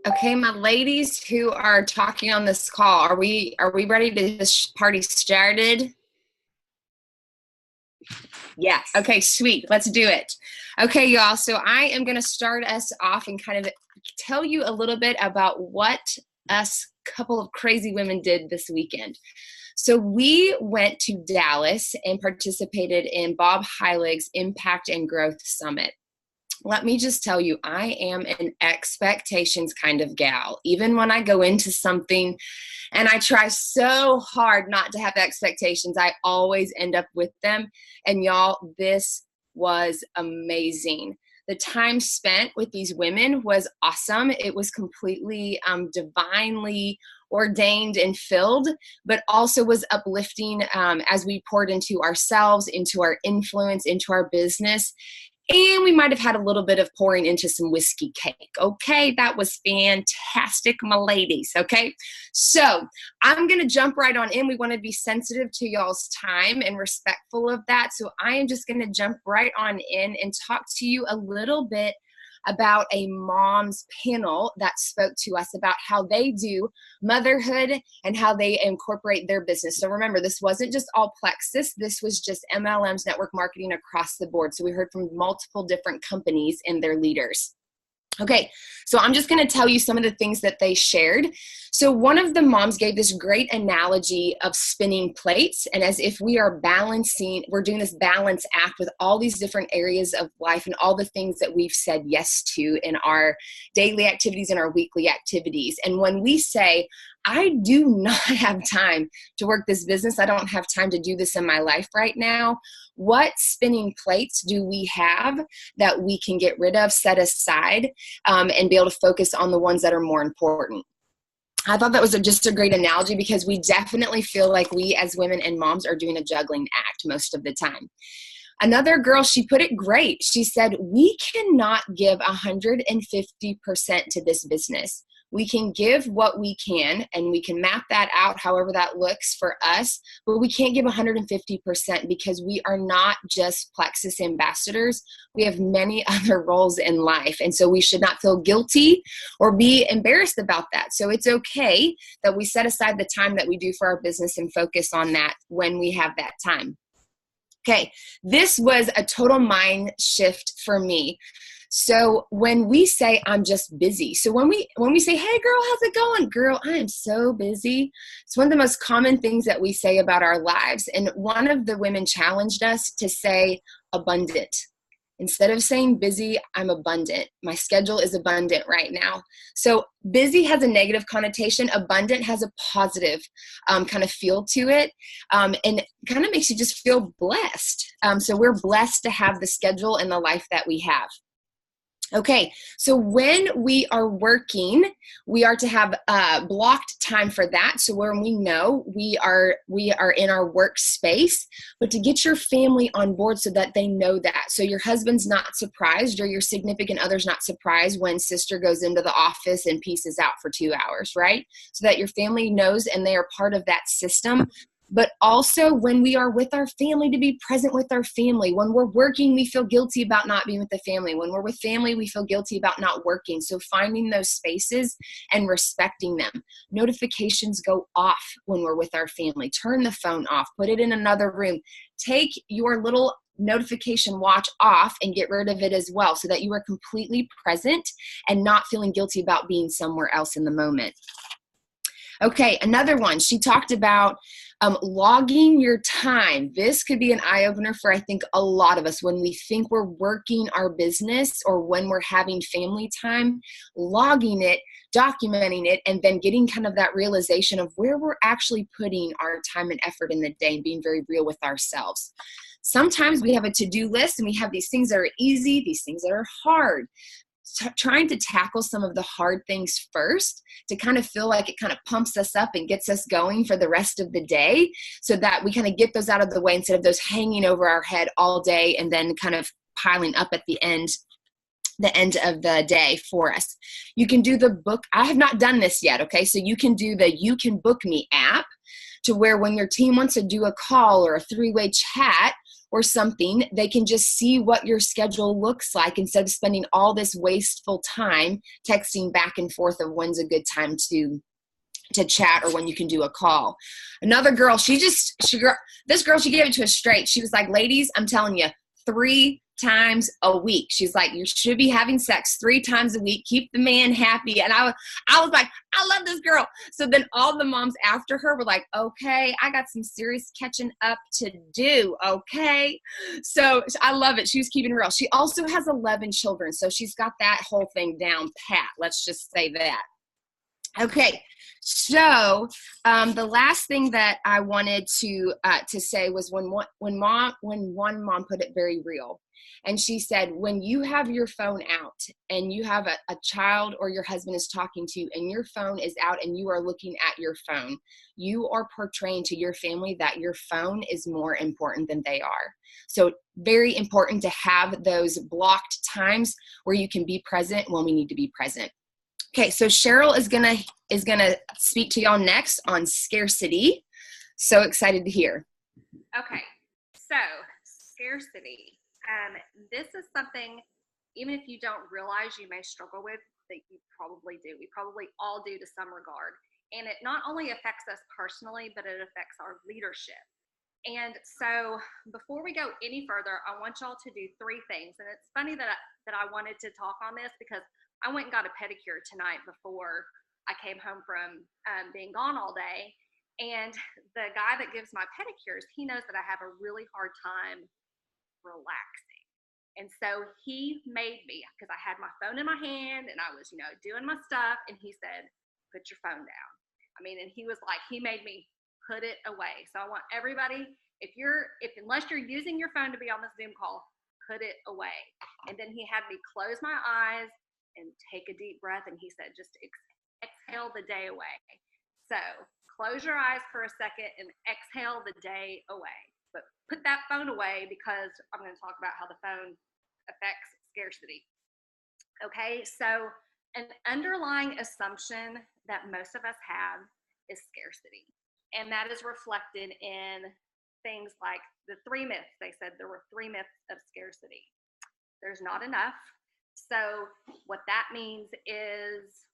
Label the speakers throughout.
Speaker 1: Okay, my ladies who are talking on this call, are we ready to get this party started?
Speaker 2: Yes.
Speaker 1: Okay, sweet. Let's do it. Okay, y'all. So I am going to start us off and kind of tell you a little bit about what us couple of crazy women did this weekend. So we went to Dallas and participated in Bob Heilig's Impact and Growth Summit. Let me just tell you, I am an expectations kind of gal. Even when I go into something and I try so hard not to have expectations, I always end up with them. And y'all, this was amazing. The time spent with these women was awesome. It was completely divinely ordained and filled, but also was uplifting as we poured into ourselves, into our influence, into our business. And we might have had a little bit of pouring into some whiskey cake. Okay, that was fantastic, my ladies. Okay, so I'm going to jump right on in. We want to be sensitive to y'all's time and respectful of that. So I am just going to jump right on in and talk to you a little bit about a mom's panel that spoke to us about how they do motherhood and how they incorporate their business. So remember, this wasn't just all Plexus. This was just MLM's network marketing across the board. So we heard from multiple different companies and their leaders. Okay, so I'm just going to tell you some of the things that they shared. So one of the moms gave this great analogy of spinning plates, and as if we are balancing, we're doing this balance act with all these different areas of life and all the things that we've said yes to in our daily activities and our weekly activities. And when we say, I do not have time to work this business, I don't have time to do this in my life right now, what spinning plates do we have that we can get rid of, set aside, and be able to focus on the ones that are more important? I thought that was just a great analogy because we definitely feel like we as women and moms are doing a juggling act most of the time. Another girl, she put it great. She said, we cannot give 150% to this business. We can give what we can, and we can map that out however that looks for us, but we can't give 150% because we are not just Plexus ambassadors. We have many other roles in life, and so we should not feel guilty or be embarrassed about that. So it's okay that we set aside the time that we do for our business and focus on that when we have that time. Okay, this was a total mind shift for me. So when we say I'm just busy, so when we say, hey girl, how's it going? Girl, I am so busy. It's one of the most common things that we say about our lives. And one of the women challenged us to say abundant. Instead of saying busy, I'm abundant. My schedule is abundant right now. So busy has a negative connotation. Abundant has a positive kind of feel to it, and kind of makes you just feel blessed. So we're blessed to have the schedule and the life that we have. Okay, so when we are working, we are to have blocked time for that. So when we know we are in our workspace, but to get your family on board so that they know that. So your husband's not surprised or your significant other's not surprised when sister goes into the office and pieces out for 2 hours, right? So that your family knows and they are part of that system. But also when we are with our family, to be present with our family. When we're working, we feel guilty about not being with the family. When we're with family, we feel guilty about not working. So finding those spaces and respecting them. Notifications go off when we're with our family. Turn the phone off. Put it in another room. Take your little notification watch off and get rid of it as well so that you are completely present and not feeling guilty about being somewhere else in the moment. Okay, another one. She talked about logging your time. This could be an eye-opener for, I think, a lot of us when we think we're working our business or when we're having family time, logging it, documenting it, and then getting kind of that realization of where we're actually putting our time and effort in the day and being very real with ourselves. Sometimes we have a to-do list and we have these things that are easy, these things that are hard. Trying to tackle some of the hard things first to kind of feel like it kind of pumps us up and gets us going for the rest of the day so that we kind of get those out of the way instead of those hanging over our head all day and then kind of piling up at the end of the day for us. You can do the book. I have not done this yet. Okay. So you can do the You Can Book Me app to where when your team wants to do a call or a 3-way chat, or something, they can just see what your schedule looks like instead of spending all this wasteful time texting back and forth of when's a good time to chat or when you can do a call. Another girl, she gave it to us straight. She was like, ladies, I'm telling you, 3 times a week. She's like, you should be having sex 3 times a week. Keep the man happy. And I was like, I love this girl. So then all the moms after her were like, okay, I got some serious catching up to do. Okay. So I love it. She was keeping it real. She also has 11 children. So she's got that whole thing down pat. Let's just say that. Okay, so the last thing that I wanted to say was when one mom put it very real, and she said, when you have your phone out and you have a child or your husband is talking to you and your phone is out and you are looking at your phone, you are portraying to your family that your phone is more important than they are. So very important to have those blocked times where you can be present when we need to be present. Okay, so Cheryl is gonna speak to y'all next on scarcity. So excited to hear.
Speaker 2: Okay, so scarcity. This is something, even if you don't realize you may struggle with, that you probably do. We probably all do to some regard. And it not only affects us personally, but it affects our leadership. And so before we go any further, I want y'all to do 3 things. And it's funny that I wanted to talk on this because I went and got a pedicure tonight before I came home from being gone all day. And the guy that gives my pedicures, he knows that I have a really hard time relaxing. And so he made me, because I had my phone in my hand and I was, doing my stuff. And he said, put your phone down. And he was like, he made me put it away. So I want everybody, unless you're using your phone to be on this Zoom call, put it away. And then he had me close my eyes and take a deep breath. And he said, just exhale the day away. So close your eyes for a second and exhale the day away. But put that phone away because I'm going to talk about how the phone affects scarcity. Okay, so an underlying assumption that most of us have is scarcity. And that is reflected in things like the 3 myths. They said there were 3 myths of scarcity. There's not enough. So what that means is,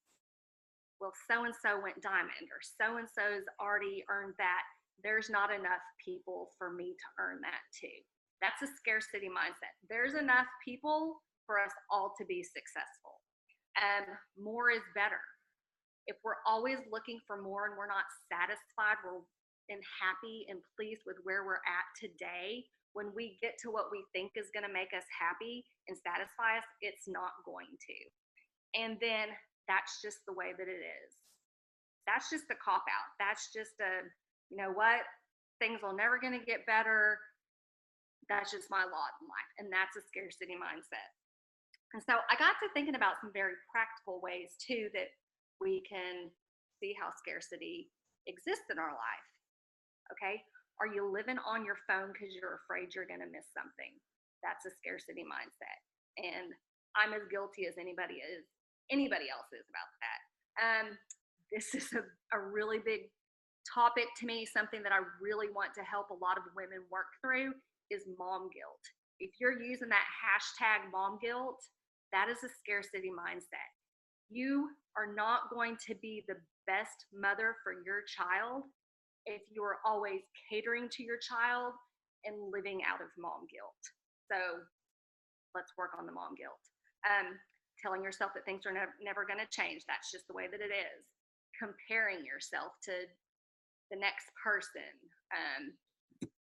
Speaker 2: well, so-and-so went diamond, or so-and-so's already earned that. There's not enough people for me to earn that too. That's a scarcity mindset. There's enough people for us all to be successful. More is better. If we're always looking for more and we're not satisfied, and happy and pleased with where we're at today, when we get to what we think is going to make us happy and satisfy us, it's not going to. And then that's just the way that it is. That's just a cop out. That's just you know what? Things are never going to get better. That's just my lot in life. And that's a scarcity mindset. And so I got to thinking about some very practical ways too that we can see how scarcity exists in our life. Okay? Are you living on your phone because you're afraid you're going to miss something? That's a scarcity mindset. And I'm as guilty as anybody else is about that. This is a really big topic to me. Something that I really want to help a lot of women work through is mom guilt. If you're using that hashtag mom guilt, that is a scarcity mindset. You are not going to be the best mother for your child if you're always catering to your child and living out of mom guilt. So let's work on the mom guilt. Telling yourself that things are never going to change. That's just the way that it is. Comparing yourself to the next person.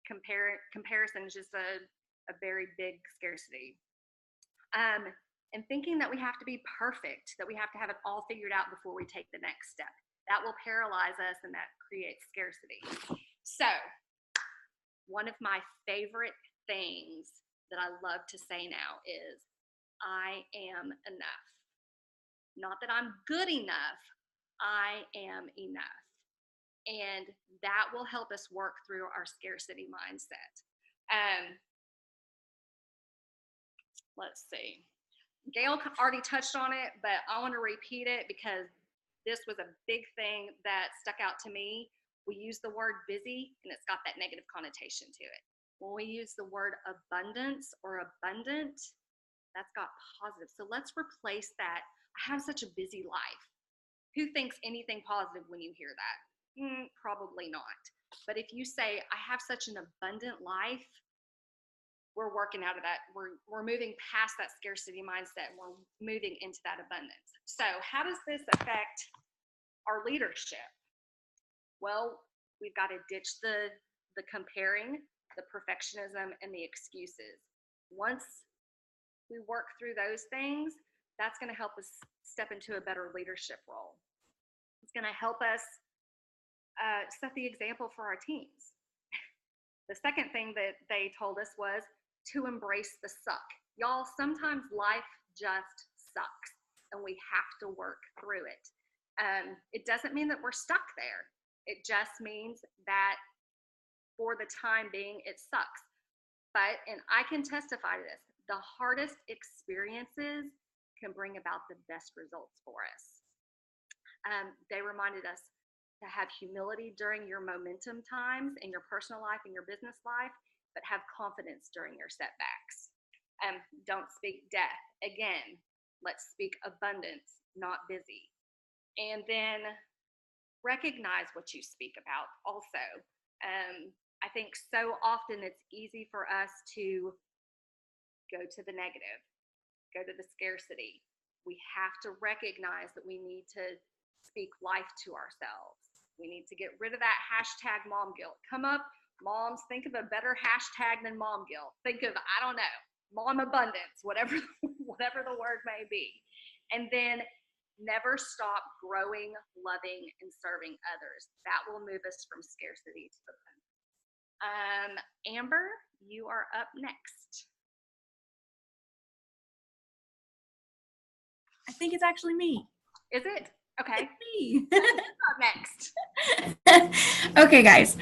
Speaker 2: Comparison is just a very big scarcity. And thinking that we have to be perfect, that we have to have it all figured out before we take the next step. That will paralyze us and that creates scarcity. So, one of my favorite things that I love to say now is, I am enough. Not that I'm good enough, I am enough. And that will help us work through our scarcity mindset. Let's see. Gail already touched on it, but I want to repeat it because this was a big thing that stuck out to me. We use the word busy and it's got that negative connotation to it. When we use the word abundance or abundant, that's got positive. So let's replace that. I have such a busy life. Who thinks anything positive when you hear that? Probably not. But if you say, I have such an abundant life, we're working out of that. We're moving past that scarcity mindset. We're moving into that abundance. So how does this affect our leadership? Well, we've got to ditch the comparing, the perfectionism, and the excuses. Once we work through those things, that's going to help us step into a better leadership role. It's going to help us set the example for our teams. The second thing that they told us was to embrace the suck. Y'all, sometimes life just sucks and we have to work through it. It doesn't mean that we're stuck there. It just means that for the time being, it sucks. But, and I can testify to this, the hardest experiences can bring about the best results for us. They reminded us to have humility during your momentum times in your personal life and your business life, but have confidence during your setbacks. Don't speak death. Again, let's speak abundance, not busy. And then recognize what you speak about also. I think so often it's easy for us to go to the negative, go to the scarcity. We have to recognize that we need to speak life to ourselves. We need to get rid of that hashtag mom guilt. Come up, moms, think of a better hashtag than mom guilt. Think of, I don't know, mom abundance, whatever the word may be. And then never stop growing, loving, and serving others. That will move us from scarcity to abundance. Amber, you are up next.
Speaker 3: I think it's actually me.
Speaker 2: Is it? Okay.
Speaker 3: It's me.
Speaker 2: Up next.
Speaker 3: Okay, guys.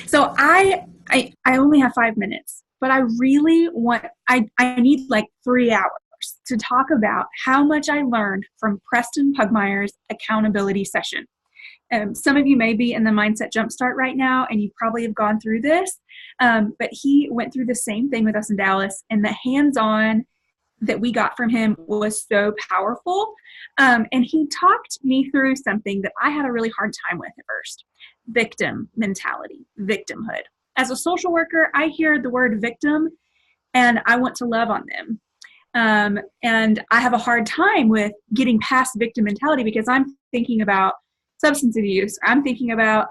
Speaker 3: So I only have 5 minutes, but I really I need like 3 hours to talk about how much I learned from Preston Pugmire's accountability session. Some of you may be in the Mindset Jumpstart right now, and you probably have gone through this, but he went through the same thing with us in Dallas, and the hands-on that we got from him was so powerful. And he talked me through something that I had a really hard time with at first: victim mentality, victimhood. As a social worker, I hear the word victim and I want to love on them. And I have a hard time with getting past victim mentality because I'm thinking about substance abuse, I'm thinking about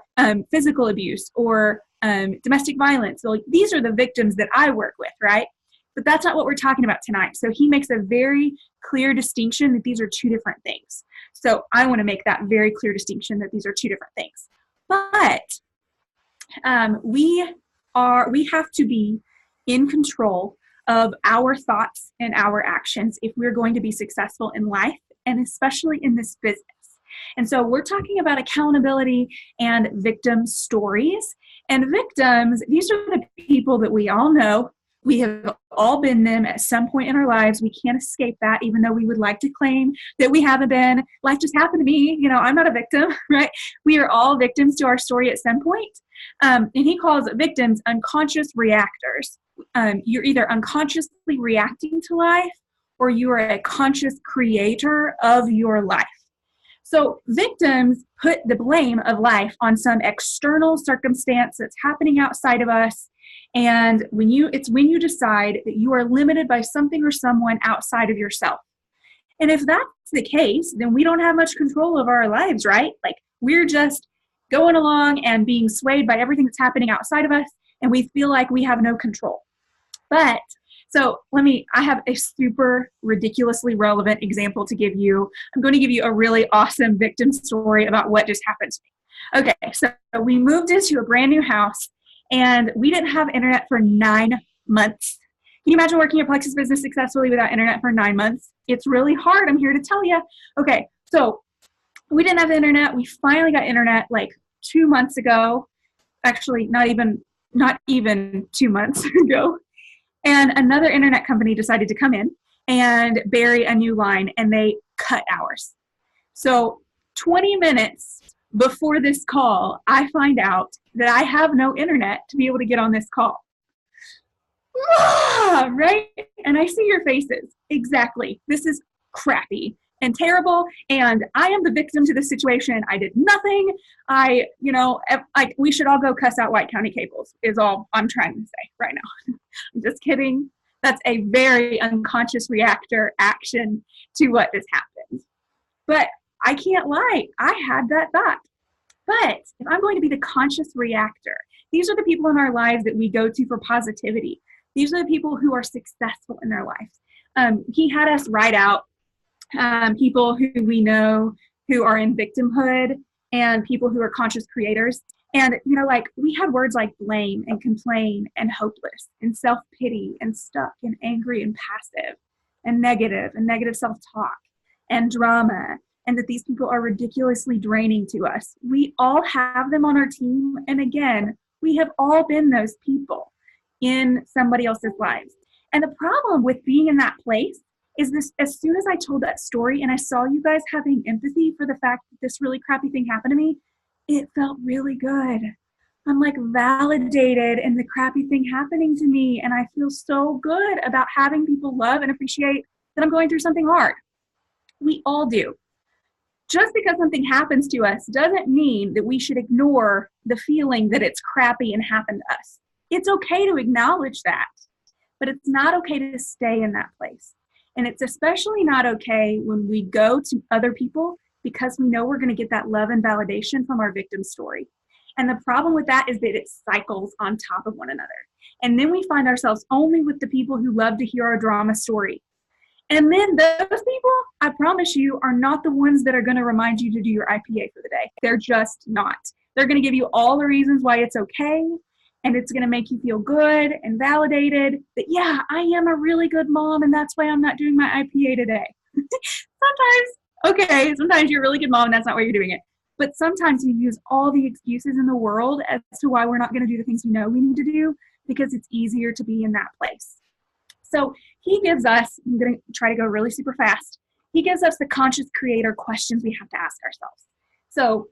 Speaker 3: physical abuse or domestic violence. So these are the victims that I work with, right? But that's not what we're talking about tonight. So he makes a very clear distinction that these are 2 different things. So I want to make that very clear distinction that these are 2 different things. But we have to be in control of our thoughts and our actions if we're going to be successful in life, and especially in this business. And so we're talking about accountability and victim stories. And victims, these are the people that we all know. We have all been them at some point in our lives. We can't escape that, even though we would like to claim that we haven't been. Life just happened to me. You know, I'm not a victim, right? We are all victims to our story at some point. And he calls victims unconscious reactors. You're either unconsciously reacting to life or you are a conscious creator of your life. So victims put the blame of life on some external circumstance that's happening outside of us. And it's when you decide that you are limited by something or someone outside of yourself. And if that's the case, then we don't have much control over our lives, right? Like we're just going along and being swayed by everything that's happening outside of us, and we feel like we have no control. But so I have a super ridiculously relevant example to give you. I'm going to give you a really awesome victim story about what just happened to me. Okay, so we moved into a brand new house and we didn't have internet for 9 months. Can you imagine working a Plexus business successfully without internet for 9 months? It's really hard, I'm here to tell you. Okay, so we didn't have the internet. We finally got internet like 2 months ago. Actually, not even 2 months ago. And another internet company decided to come in and bury a new line, and they cut ours. So 20 minutes before this call, I find out that I have no internet to be able to get on this call. right? And I see your faces. Exactly. This is crappy and terrible, and I am the victim to this situation. I did nothing. We should all go cuss out White County Cables is all I'm trying to say right now. I'm just kidding. That's a very unconscious reactor action to what just happened. But I can't lie. I had that thought. But if I'm going to be the conscious reactor, these are the people in our lives that we go to for positivity. These are the people who are successful in their lives. He had us write out people who we know who are in victimhood and people who are conscious creators. And, we had words like blame and complain and hopeless and self-pity and stuck and angry and passive and negative self-talk and drama, and that these people are ridiculously draining to us. We all have them on our team. And again, we have all been those people in somebody else's lives. And the problem with being in that place is this: as soon as I told that story and I saw you guys having empathy for the fact that this really crappy thing happened to me, it felt really good. I'm like validated in the crappy thing happening to me. And I feel so good about having people love and appreciate that I'm going through something hard. We all do. Just because something happens to us doesn't mean that we should ignore the feeling that it's crappy and happened to us. It's okay to acknowledge that, but it's not okay to stay in that place. And it's especially not okay when we go to other people because we know we're going to get that love and validation from our victim story. And the problem with that is that it cycles on top of one another. And then we find ourselves only with the people who love to hear our drama story. And then those people, I promise you, are not the ones that are going to remind you to do your IPA for the day. They're just not. They're going to give you all the reasons why it's okay, and it's going to make you feel good and validated that, yeah, I am a really good mom, and that's why I'm not doing my IPA today. Sometimes you're a really good mom, and that's not why you're doing it. But sometimes we use all the excuses in the world as to why we're not going to do the things we know we need to do because it's easier to be in that place. So he gives us, I'm going to try to go really super fast. He gives us the conscious creator questions we have to ask ourselves. So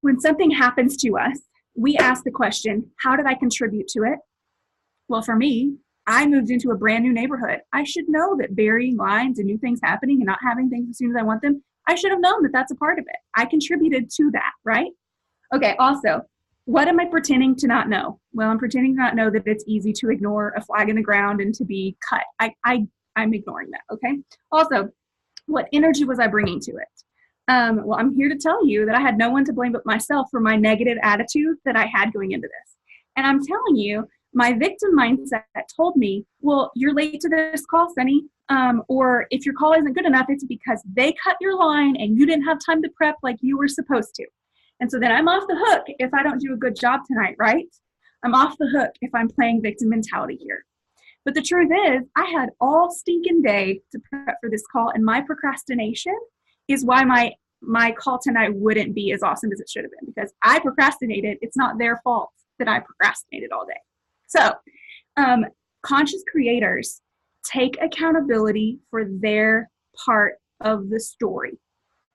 Speaker 3: when something happens to us, we ask the question, how did I contribute to it? Well, for me, I moved into a brand new neighborhood. I should know that burying lines and new things happening and not having things as soon as I want them, I should have known that that's a part of it. I contributed to that, right? Okay, also, what am I pretending to not know? Well, I'm pretending to not know that it's easy to ignore a flag in the ground and to be cut. I'm ignoring that, okay? Also, what energy was I bringing to it? Well, I'm here to tell you that I had no one to blame but myself for my negative attitude that I had going into this. And I'm telling you, my victim mindset told me, well, you're late to this call, Sunny. Or if your call isn't good enough, it's because they cut your line and you didn't have time to prep like you were supposed to. And so then I'm off the hook if I don't do a good job tonight, right? I'm off the hook if I'm playing victim mentality here. But the truth is, I had all stinking day to prep for this call, and my procrastination is why my call tonight wouldn't be as awesome as it should have been, because I procrastinated. It's not their fault that I procrastinated all day. So conscious creators take accountability for their part of the story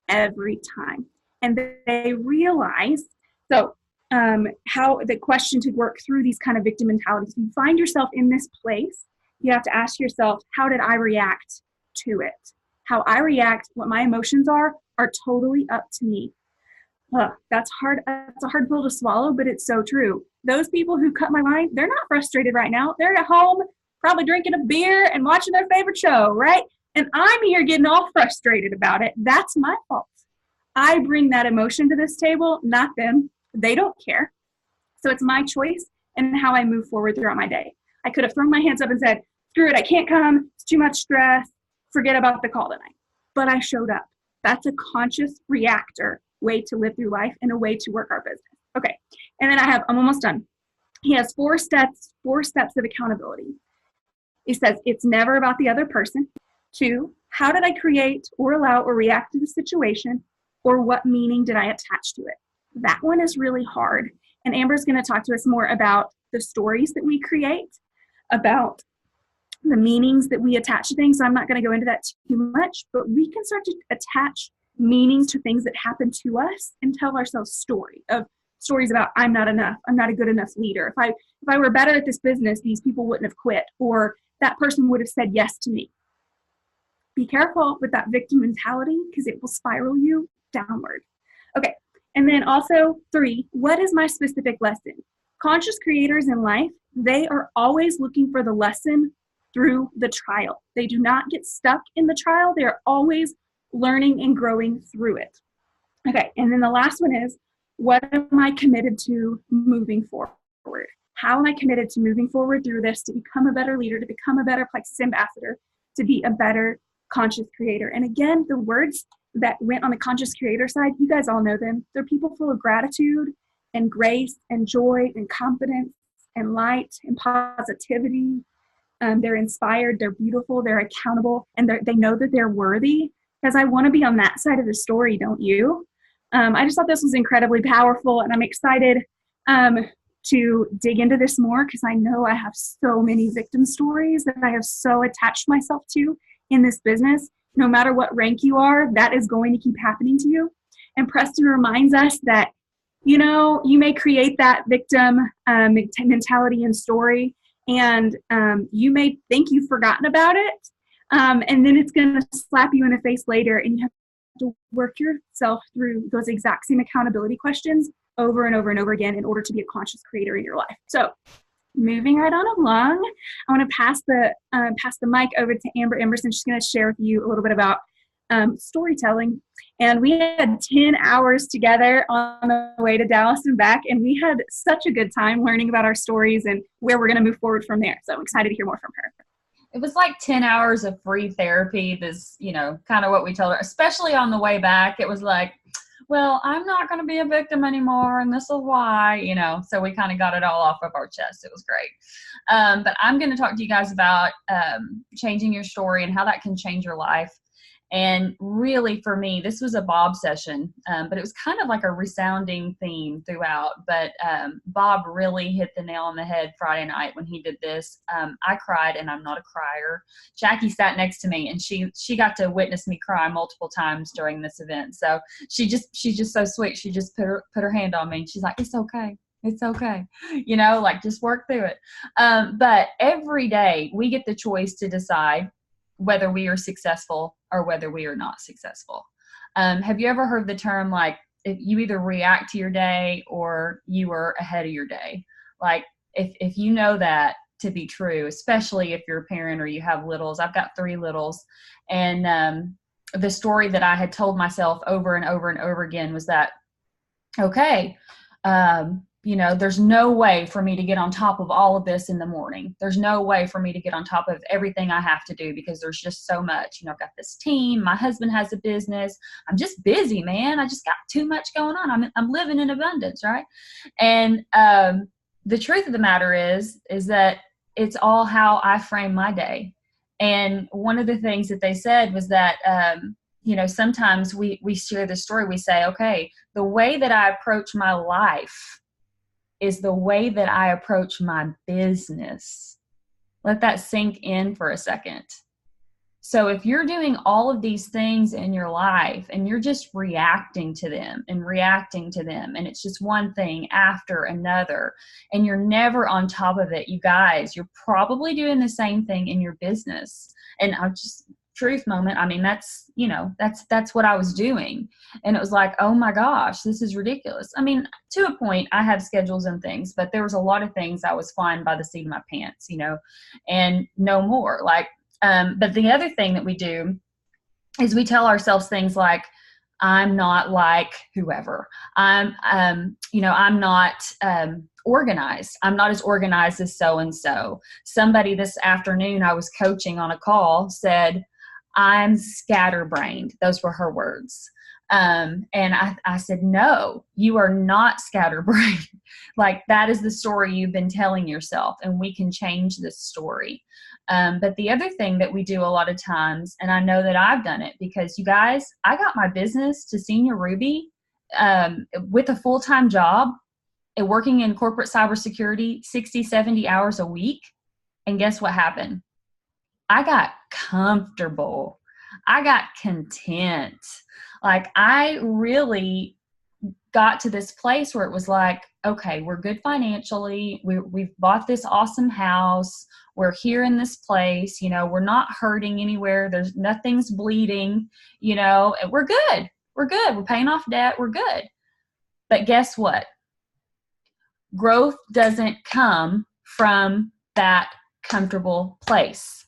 Speaker 3: every time. And they realize, how the question to work through these kind of victim mentalities, you find yourself in this place, you have to ask yourself, how did I react to it? How I react, what my emotions are totally up to me. That's hard. That's a hard pill to swallow, but it's so true. Those people who cut my line, they're not frustrated right now. They're at home, probably drinking a beer and watching their favorite show, right? And I'm here getting all frustrated about it. That's my fault. I bring that emotion to this table, not them. They don't care. So it's my choice and how I move forward throughout my day. I could have thrown my hands up and said, screw it, I can't come. It's too much stress. Forget about the call tonight. But I showed up. That's a conscious reactor way to live through life and a way to work our business. Okay. And then I'm almost done. He has four steps of accountability. He says, it's never about the other person. 2, how did I create or allow or react to the situation? Or what meaning did I attach to it? That one is really hard. And Amber's going to talk to us more about the stories that we create, about the meanings that we attach to things. So I'm not going to go into that too much, but we can start to attach meaning to things that happen to us and tell ourselves story of stories about I'm not enough, I'm not a good enough leader. If I were better at this business, these people wouldn't have quit, or that person would have said yes to me. Be careful with that victim mentality because it will spiral you downward. Okay, and then also 3, what is my specific lesson? Conscious creators in life, they are always looking for the lesson through the trial. They do not get stuck in the trial. They are always learning and growing through it. Okay, and then the last one is, what am I committed to moving forward? How am I committed to moving forward through this to become a better leader, to become a better Plexus ambassador, to be a better conscious creator? And again, the words that went on the conscious creator side, you guys all know them. They're people full of gratitude and grace and joy and confidence and light and positivity. They're inspired, they're beautiful, they're accountable, and they know that they're worthy. Because I want to be on that side of the story, don't you? I just thought this was incredibly powerful, and I'm excited to dig into this more because I know I have so many victim stories that I have so attached myself to in this business. No matter what rank you are, that is going to keep happening to you. And Preston reminds us that, you know, you may create that victim mentality and story, and you may think you've forgotten about it, and then it's going to slap you in the face later, and you have to work yourself through those exact same accountability questions over and over and over again in order to be a conscious creator in your life. So moving right on along, I want to pass the mic over to Amber Emerson. She's going to share with you a little bit about storytelling. And we had 10 hours together on the way to Dallas and back, and we had such a good time learning about our stories and where we're going to move forward from there. So I'm excited to hear more from her.
Speaker 4: It was like 10 hours of free therapy. This, you know, kind of what we told her, especially on the way back. It was like, well, I'm not going to be a victim anymore, and this is why, you know. So we kind of got it all off of our chest. It was great. But I'm going to talk to you guys about changing your story and how that can change your life. And really, for me, this was a Bob session, but it was kind of like a resounding theme throughout. But Bob really hit the nail on the head Friday night when he did this. I cried, and I'm not a crier. Jackie sat next to me, and she got to witness me cry multiple times during this event. So she's just so sweet. She just put her hand on me, and she's like, "It's okay. It's okay." You know, like, just work through it. But every day we get the choice to decide whether we are successful or whether we are not successful. Have you ever heard the term, like, if you either react to your day or you are ahead of your day? Like, if you know that to be true, especially if you're a parent or you have littles. I've got 3 littles. And the story that I had told myself over and over and over again was that, okay, you know, there's no way for me to get on top of all of this in the morning. There's no way for me to get on top of everything I have to do because there's just so much. You know, I've got this team. My husband has a business. I'm just busy, man. I just got too much going on. I'm living in abundance, right? And the truth of the matter is that it's all how I frame my day. And one of the things that they said was that, you know, sometimes we share this story. We say, okay, the way that I approach my life is the way that I approach my business. Let that sink in for a second. So if you're doing all of these things in your life and you're just reacting to them, and it's just one thing after another, and you're never on top of it, you guys, you're probably doing the same thing in your business. And I'm just, truth moment, I mean, that's, you know, that's what I was doing. And it was like, oh my gosh, this is ridiculous. I mean, to a point, I have schedules and things, but there was a lot of things I was flying by the seat of my pants, you know, and no more. Like, but the other thing that we do is we tell ourselves things like, I'm not like whoever. You know, I'm not organized. I'm not as organized as so-and-so. Somebody this afternoon I was coaching on a call said, I'm scatterbrained. Those were her words. And I said, no, you are not scatterbrained. Like, that is the story you've been telling yourself, and we can change this story. But the other thing that we do a lot of times, and I know that I've done it because, you guys, I got my business to Senior Ruby with a full-time job and working in corporate cybersecurity 60, 70 hours a week. And guess what happened? I got comfortable. I got content. Like, I really got to this place where it was like, okay, we're good financially. We've bought this awesome house. We're here in this place. You know, we're not hurting anywhere. There's nothing's bleeding, you know, and we're good. We're good. We're paying off debt. We're good. But guess what? Growth doesn't come from that comfortable place.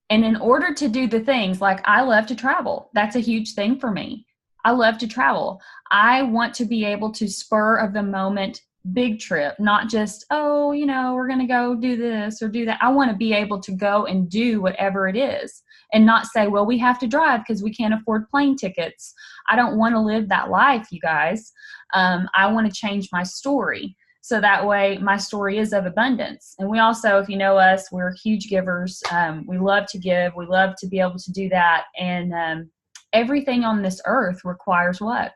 Speaker 4: And in order to do the things, like I love to travel. That's a huge thing for me. I love to travel. I want to be able to spur of the moment big trip, not just, oh, you know, we're going to go do this or do that. I want to be able to go and do whatever it is and not say, well, we have to drive because we can't afford plane tickets. I don't want to live that life, you guys. I want to change my story. So that way my story is of abundance. And we also, if you know us, we're huge givers. We love to give. We love to be able to do that. And everything on this earth requires what?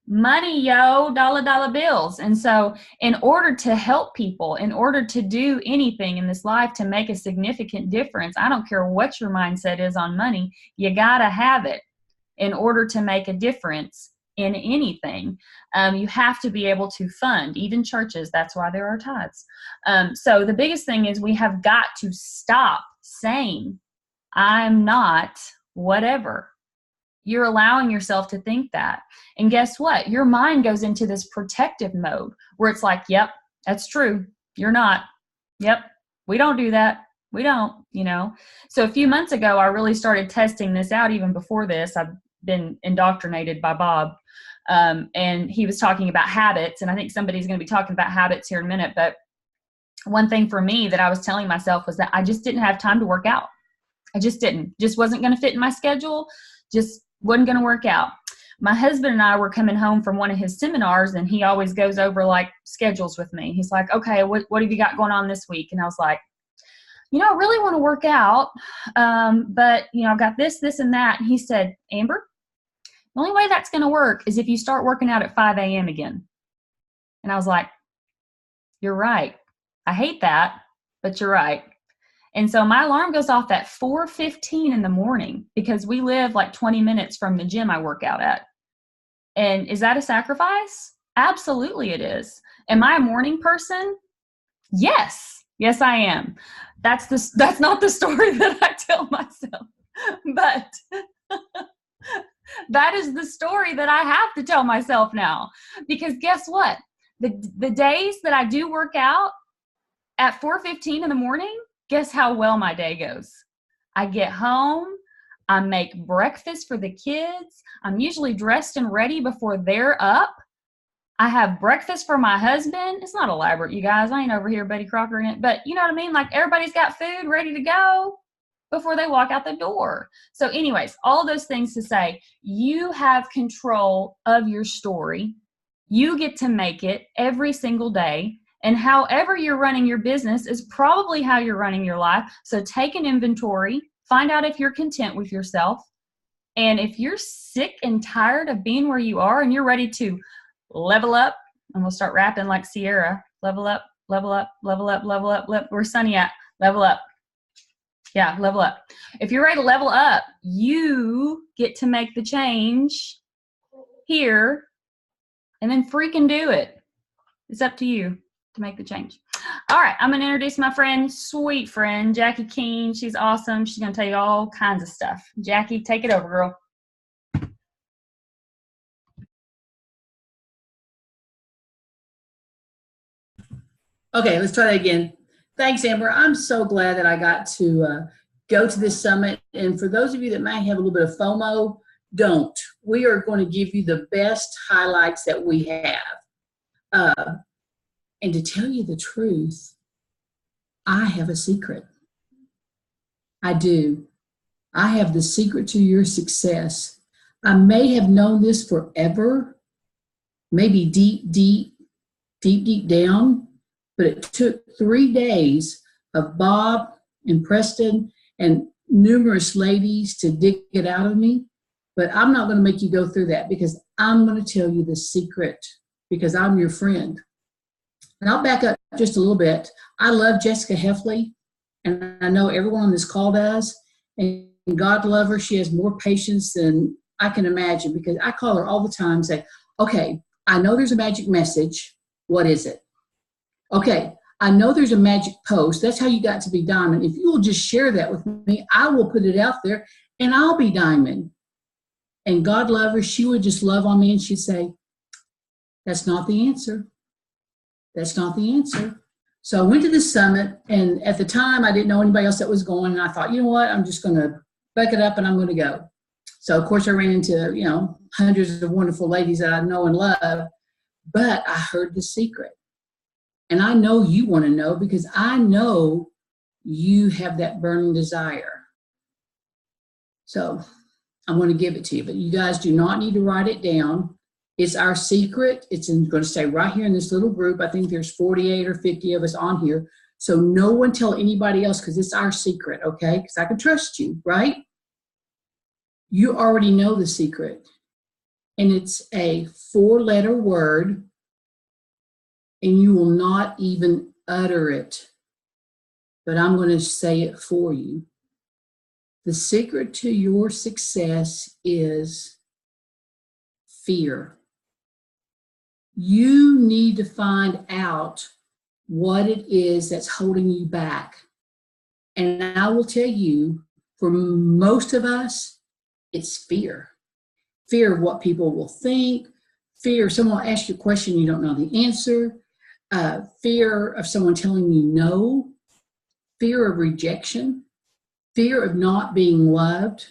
Speaker 4: Money, yo, dollar bills. And so in order to help people, in order to do anything in this life to make a significant difference, I don't care what your mindset is on money, you got to have it in order to make a difference in anything. You have to be able to fund, even churches. That's why there are tithes. So the biggest thing is we have got to stop saying, I'm not whatever. You're allowing yourself to think that. And guess what? Your mind goes into this protective mode where it's like, yep, that's true. You're not. Yep, we don't do that. We don't, you know. So a few months ago, I really started testing this out. Even before this, I've been indoctrinated by Bob. And he was talking about habits. And I think somebody's going to be talking about habits here in a minute. But one thing for me that I was telling myself was that I just didn't have time to work out. I just didn't. Just wasn't going to fit in my schedule. Just wasn't going to work out. My husband and I were coming home from one of his seminars, and he always goes over like schedules with me. He's like, okay, what have you got going on this week? And I was like, you know, I really want to work out. But you know, I've got this, and that. And he said, Amber, the only way that's going to work is if you start working out at 5 a.m. again. And I was like, you're right. I hate that, but you're right. And so my alarm goes off at 4:15 in the morning because we live like 20 minutes from the gym I work out at. And is that a sacrifice? Absolutely it is. Am I a morning person? Yes. Yes, I am. That's not the story that I tell myself. But that is the story that I have to tell myself now. Because guess what? The days that I do work out at 4:15 in the morning, guess how well my day goes? I get home, I make breakfast for the kids. I'm usually dressed and ready before they're up. I have breakfast for my husband. It's not elaborate, you guys. I ain't over here Betty Crocker in it, but you know what I mean? Like everybody's got food ready to go before they walk out the door. So anyways, all those things to say, you have control of your story. You get to make it every single day. And however you're running your business is probably how you're running your life. So take an inventory, find out if you're content with yourself. And if you're sick and tired of being where you are and you're ready to level up, and we'll start rapping like Sierra, level up, level up, level up, level up, where's Sunny at? Level up. Yeah, level up. If you're ready to level up, you get to make the change here and then freaking do it. It's up to you to make the change. All right, I'm going to introduce my friend, sweet friend, Jackie Keene. She's awesome. She's going to tell you all kinds of stuff. Jackie, take it over, girl.
Speaker 5: Okay, let's try that again. Thanks, Amber. I'm so glad that I got to go to this summit. And for those of you that might have a little bit of FOMO, don't. We are going to give you the best highlights that we have. And to tell you the truth, I have a secret. I do. I have the secret to your success. I may have known this forever, maybe deep down, but it took 3 days of Bob and Preston and numerous ladies to dig it out of me. But I'm not going to make you go through that because I'm going to tell you the secret because I'm your friend. And I'll back up just a little bit. I love Jessica Heffley, and I know everyone on this call does. And God love her. She has more patience than I can imagine because I call her all the time and say, Okay, I know there's a magic message. What is it? Okay, I know there's a magic post. That's how you got to be diamond. If you will just share that with me, I will put it out there and I'll be diamond. And God love her, she would just love on me and she'd say, that's not the answer. That's not the answer. So I went to the summit, and at the time I didn't know anybody else that was going, and I thought, you know what, I'm just going to buck it up and I'm going to go. So of course I ran into, hundreds of wonderful ladies that I know and love, but I heard the secret. And I know you want to know because I know you have that burning desire. So I'm going to give it to you, but you guys do not need to write it down. It's our secret. It's going to stay right here in this little group. I think there's 48 or 50 of us on here. So no one tell anybody else because it's our secret, okay? Because I can trust you, right? You already know the secret. And it's a 4-letter word, and you will not even utter it. But I'm going to say it for you. The secret to your success is fear. You need to find out what it is that's holding you back. And I will tell you, for most of us, it's fear. Fear of what people will think, fear of someone will ask you a question you don't know the answer, fear of someone telling you no, fear of rejection, fear of not being loved.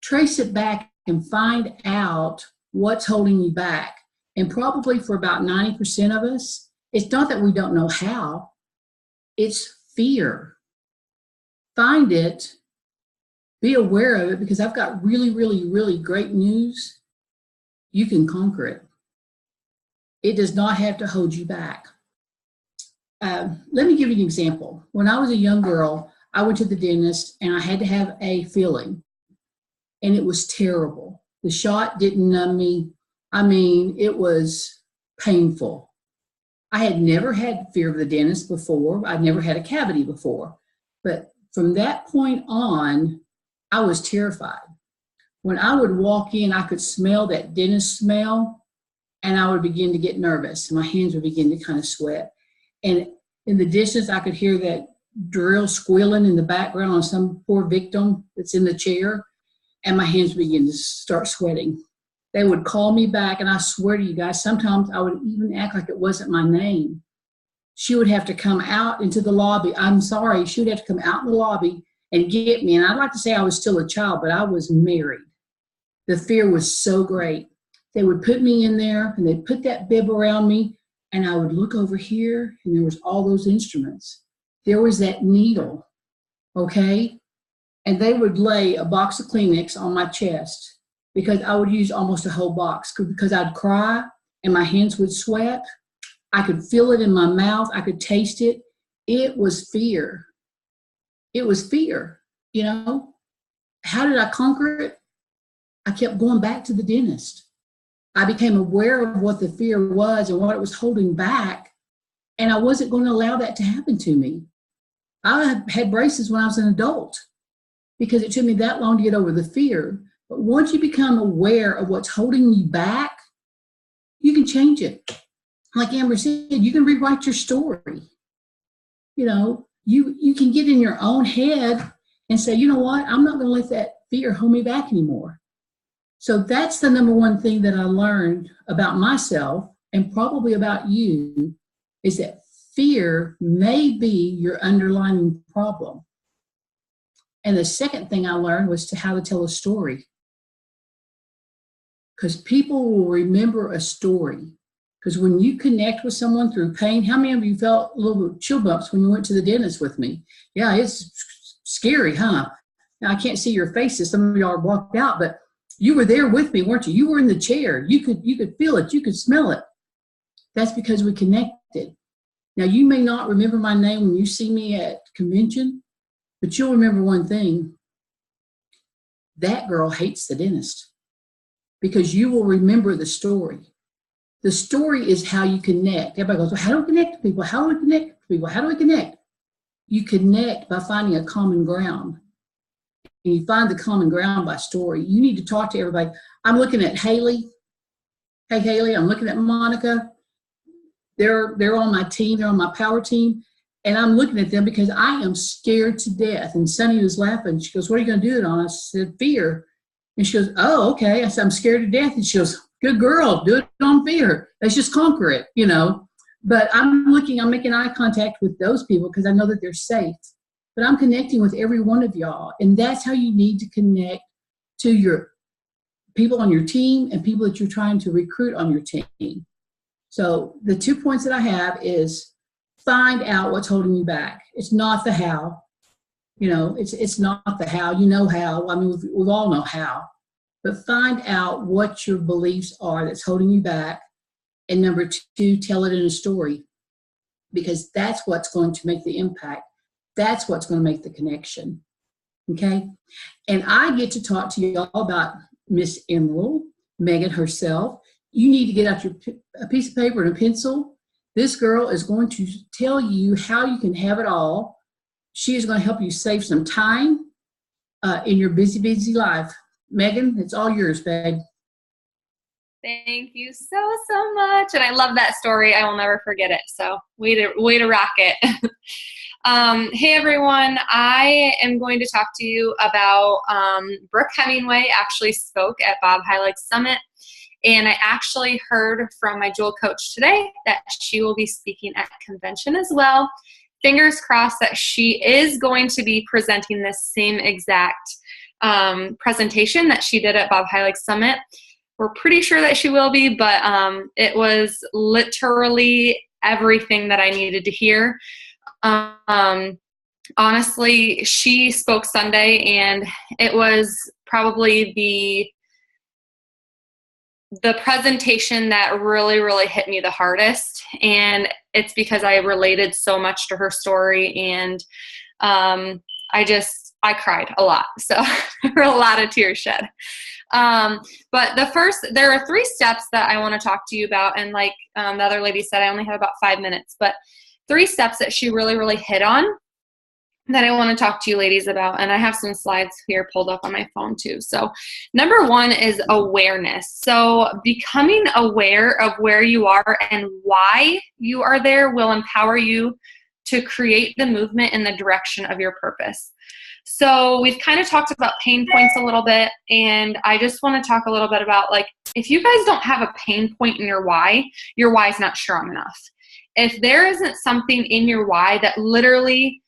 Speaker 5: Trace it back and find out what's holding you back. And probably for about 90% of us, it's not that we don't know how, it's fear. Find it, be aware of it, because I've got really, really, really great news. You can conquer it. It does not have to hold you back. Let me give you an example. When I was a young girl, I went to the dentist and I had to have a filling, and it was terrible. The shot didn't numb me. I mean, it was painful. I had never had fear of the dentist before. I'd never had a cavity before. But from that point on, I was terrified. When I would walk in, I could smell that dentist smell, and I would begin to get nervous. My hands would begin to kind of sweat. And in the distance, I could hear that drill squealing in the background on some poor victim that's in the chair, and my hands begin to start sweating. They would call me back, and I swear to you guys, sometimes I would even act like it wasn't my name. She would have to come out into the lobby. I'm sorry, she would have to come out in the lobby and get me. And I'd like to say I was still a child, but I was married. The fear was so great. They would put me in there, and they'd put that bib around me, and I would look over here, and there was all those instruments. There was that needle, okay? And they would lay a box of Kleenex on my chest, because I would use almost a whole box, because I'd cry and my hands would sweat. I could feel it in my mouth. I could taste it. It was fear. It was fear, How did I conquer it? I kept going back to the dentist. I became aware of what the fear was and what it was holding back, and I wasn't going to allow that to happen to me. I had braces when I was an adult because it took me that long to get over the fear. But once you become aware of what's holding you back, you can change it. Like Amber said, you can rewrite your story. You can get in your own head and say, you know what, I'm not going to let that fear hold me back anymore. So that's the number one thing that I learned about myself, and probably about you, is that fear may be your underlying problem. And the second thing I learned was how to tell a story. Because people will remember a story. Because when you connect with someone through pain, how many of you felt a little bit chill bumps when you went to the dentist with me? Yeah, it's scary, huh? Now, I can't see your faces. Some of y'all are walked out, but you were there with me, weren't you? You were in the chair. You could feel it. You could smell it. That's because we connected. Now, you may not remember my name when you see me at convention, but you'll remember one thing. That girl hates the dentist, because you will remember the story. The story is how you connect. Everybody goes, well, how do we connect to people? How do we connect to people? How do we connect? You connect by finding a common ground. And you find the common ground by story. You need to talk to everybody. I'm looking at Helig. hey, Haley, I'm looking at Monica. They're on my team. They're on my power team. And I'm looking at them because I am scared to death. And Sunny was laughing. She goes, what are you going to do it on? I said, fear. And she goes, oh, okay. I said, I'm scared to death. And she goes, good girl, do it on fear. Let's just conquer it, you know. But I'm making eye contact with those people because I know that they're safe. But I'm connecting with every one of y'all. And that's how you need to connect to your people on your team and people that you're trying to recruit on your team. So the 2 points that I have is find out what's holding you back. It's not the how. You know, it's not the how. You know how. I mean, we all know how. But find out what your beliefs are that's holding you back. And number 2, tell it in a story. Because that's what's going to make the impact. That's what's going to make the connection. Okay? And I get to talk to you all about Miss Emerald, Megan herself. You need to get out a piece of paper and a pencil. This girl is going to tell you how you can have it all. She is going to help you save some time in your busy, busy life. Megan, it's all yours, babe.
Speaker 1: Thank you so much. And I love that story. I will never forget it. So way to rock it. Hey, everyone. I am going to talk to you about Brooke Hemingway actually spoke at Bob Helig's Summit. And I actually heard from my Jewel coach today that she will be speaking at convention as well. Fingers crossed that she is going to be presenting this same exact presentation that she did at Bob Helig's Summit. We're pretty sure that she will be, but it was literally everything that I needed to hear. Honestly, she spoke Sunday, and it was probably the presentation that really, really hit me the hardest. And it's because I related so much to her story, and I cried a lot. So there were a lot of tears shed. But there are 3 steps that I want to talk to you about. And like the other lady said, I only have about 5 minutes, but 3 steps that she really, really hit on that I want to talk to you ladies about. And I have some slides here pulled up on my phone too. So number 1 is awareness. So becoming aware of where you are and why you are there will empower you to create the movement in the direction of your purpose. So we've kind of talked about pain points a little bit, and I just want to talk a little bit about, like, if you guys don't have a pain point in your why is not strong enough. If there isn't something in your why that literally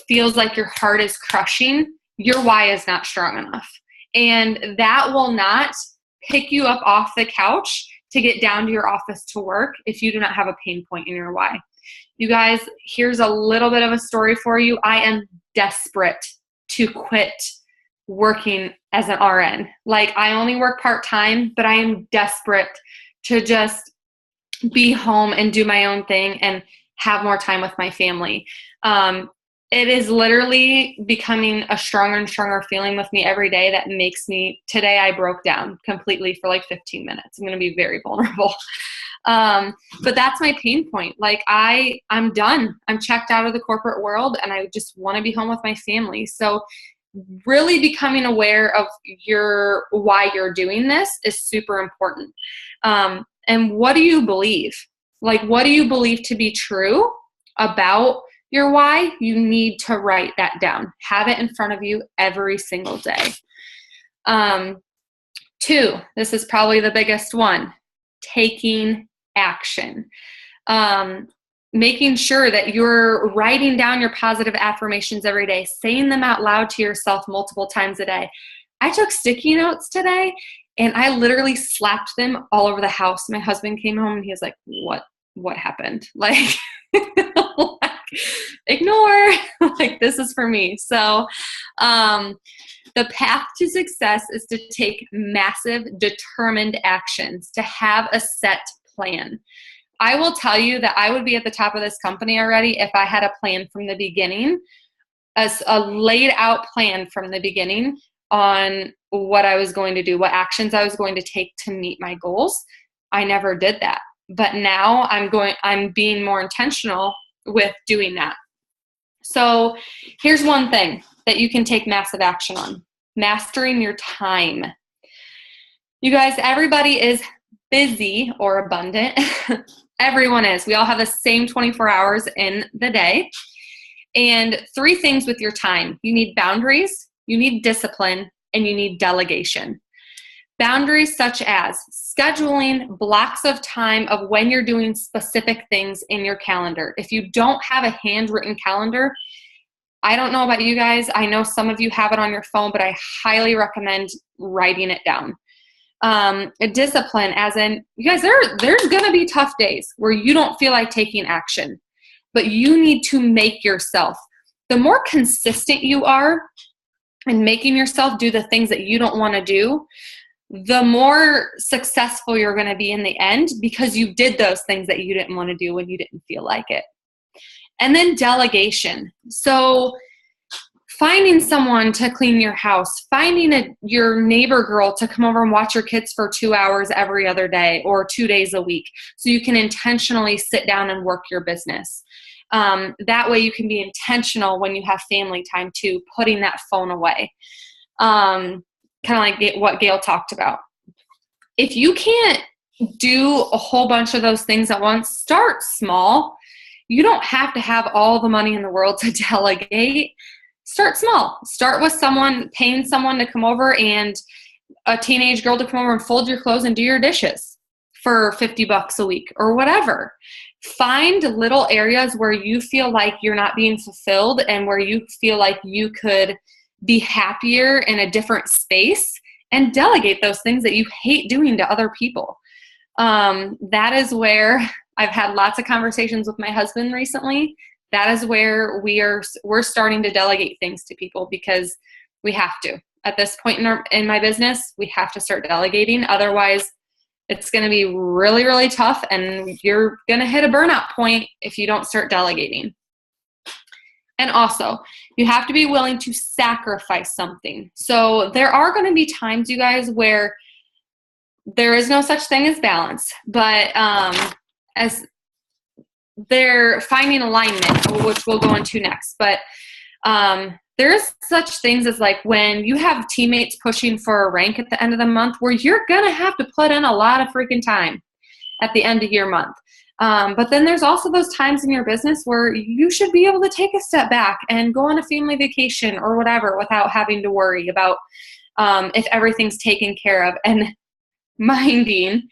Speaker 1: feels like your heart is crushing, your why is not strong enough. And that will not pick you up off the couch to get down to your office to work if you do not have a pain point in your why. You guys, here's a little bit of a story for you. I am desperate to quit working as an RN. Like, I only work part-time, but I am desperate to just be home and do my own thing and have more time with my family. It is literally becoming a stronger and stronger feeling with me every day that makes me, today I broke down completely for like 15 minutes. I'm going to be very vulnerable. But that's my pain point. Like, I'm done. I'm checked out of the corporate world, and I just want to be home with my family. So really becoming aware of why you're doing this is super important. And what do you believe? Like, what do you believe to be true about your why? You need to write that down. Have it in front of you every single day. 2, this is probably the biggest one, taking action. Making sure that you're writing down your positive affirmations every day, saying them out loud to yourself multiple times a day. I took sticky notes today, and I literally slapped them all over the house. My husband came home, and he was like, what happened? Like, ignore, like, this is for me. So, the path to success is to take massive, determined actions, to have a set plan. I will tell you that I would be at the top of this company already if I had a plan from the beginning, as a laid out plan from the beginning on what I was going to do, what actions I was going to take to meet my goals. I never did that. But now I'm being more intentional with doing that. So here's one thing that you can take massive action on: mastering your time. You guys, everybody is
Speaker 6: busy or abundant. Everyone is. We all have the same 24 hours in the day. And 3 things with your time. You need boundaries, you need discipline, and you need delegation. Boundaries such as scheduling blocks of time of when you're doing specific things in your calendar. If you don't have a handwritten calendar, I don't know about you guys. I know some of you have it on your phone, but I highly recommend writing it down. A discipline, as in, you guys, there's going to be tough days where you don't feel like taking action, but you need to make yourself. The more consistent you are in making yourself do the things that you don't want to do, the more successful you're going to be in the end, because you did those things that you didn't want to do when you didn't feel like it. And then delegation. So finding someone to clean your house, finding your neighbor girl to come over and watch your kids for 2 hours every other day or 2 days a week, so you can intentionally sit down and work your business. That way you can be intentional when you have family time too, putting that phone away. Kind of like what Gail talked about. If you can't do a whole bunch of those things at once, start small. You don't have to have all the money in the world to delegate. Start small. Start with paying someone to come over, and a teenage girl to come over and fold your clothes and do your dishes for $50 a week or whatever. Find little areas where you feel like you're not being fulfilled and where you feel like you could be happier in a different space, and delegate those things that you hate doing to other people. That is where I've had lots of conversations with my husband recently. That is where we're starting to delegate things to people, because we have to. At this point in my business, we have to start delegating. Otherwise, it's going to be really, really tough, and you're going to hit a burnout point if you don't start delegating. And also, you have to be willing to sacrifice something. So there are going to be times, you guys, where there is no such thing as balance, but as they're finding alignment, which we'll go into next. But there's such things as like when you have teammates pushing for a rank at the end of the month, where you're going to have to put in a lot of freaking time at the end of your month. But then there's also those times in your business where you should be able to take a step back and go on a family vacation or whatever without having to worry about if everything's taken care of. And minding,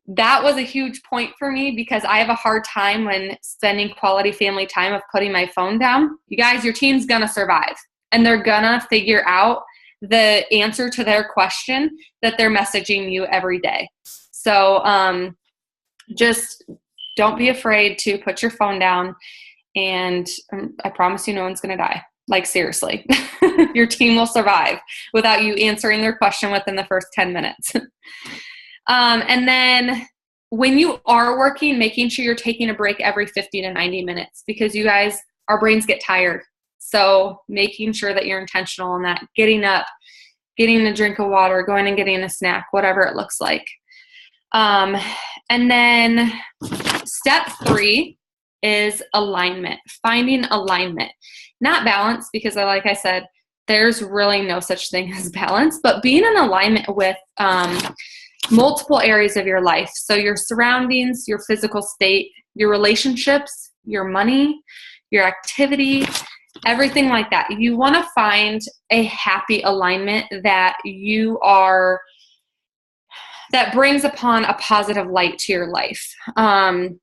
Speaker 6: that was a huge point for me, because I have a hard time when spending quality family time of putting my phone down. You guys, your team's going to survive, and they're going to figure out the answer to their question that they're messaging you every day. So, just don't be afraid to put your phone down, and I promise you no one's going to die. Like, seriously, your team will survive without you answering their question within the first 10 minutes. And then when you are working, making sure you're taking a break every 50 to 90 minutes, because you guys, our brains get tired. So making sure that you're intentional in that, getting up, getting a drink of water, going and getting a snack, whatever it looks like. And then step 3 is alignment, finding alignment, not balance, because like I said, there's really no such thing as balance, but being in alignment with multiple areas of your life. So your surroundings, your physical state, your relationships, your money, your activity, everything like that. You want to find a happy alignment that that brings upon a positive light to your life. And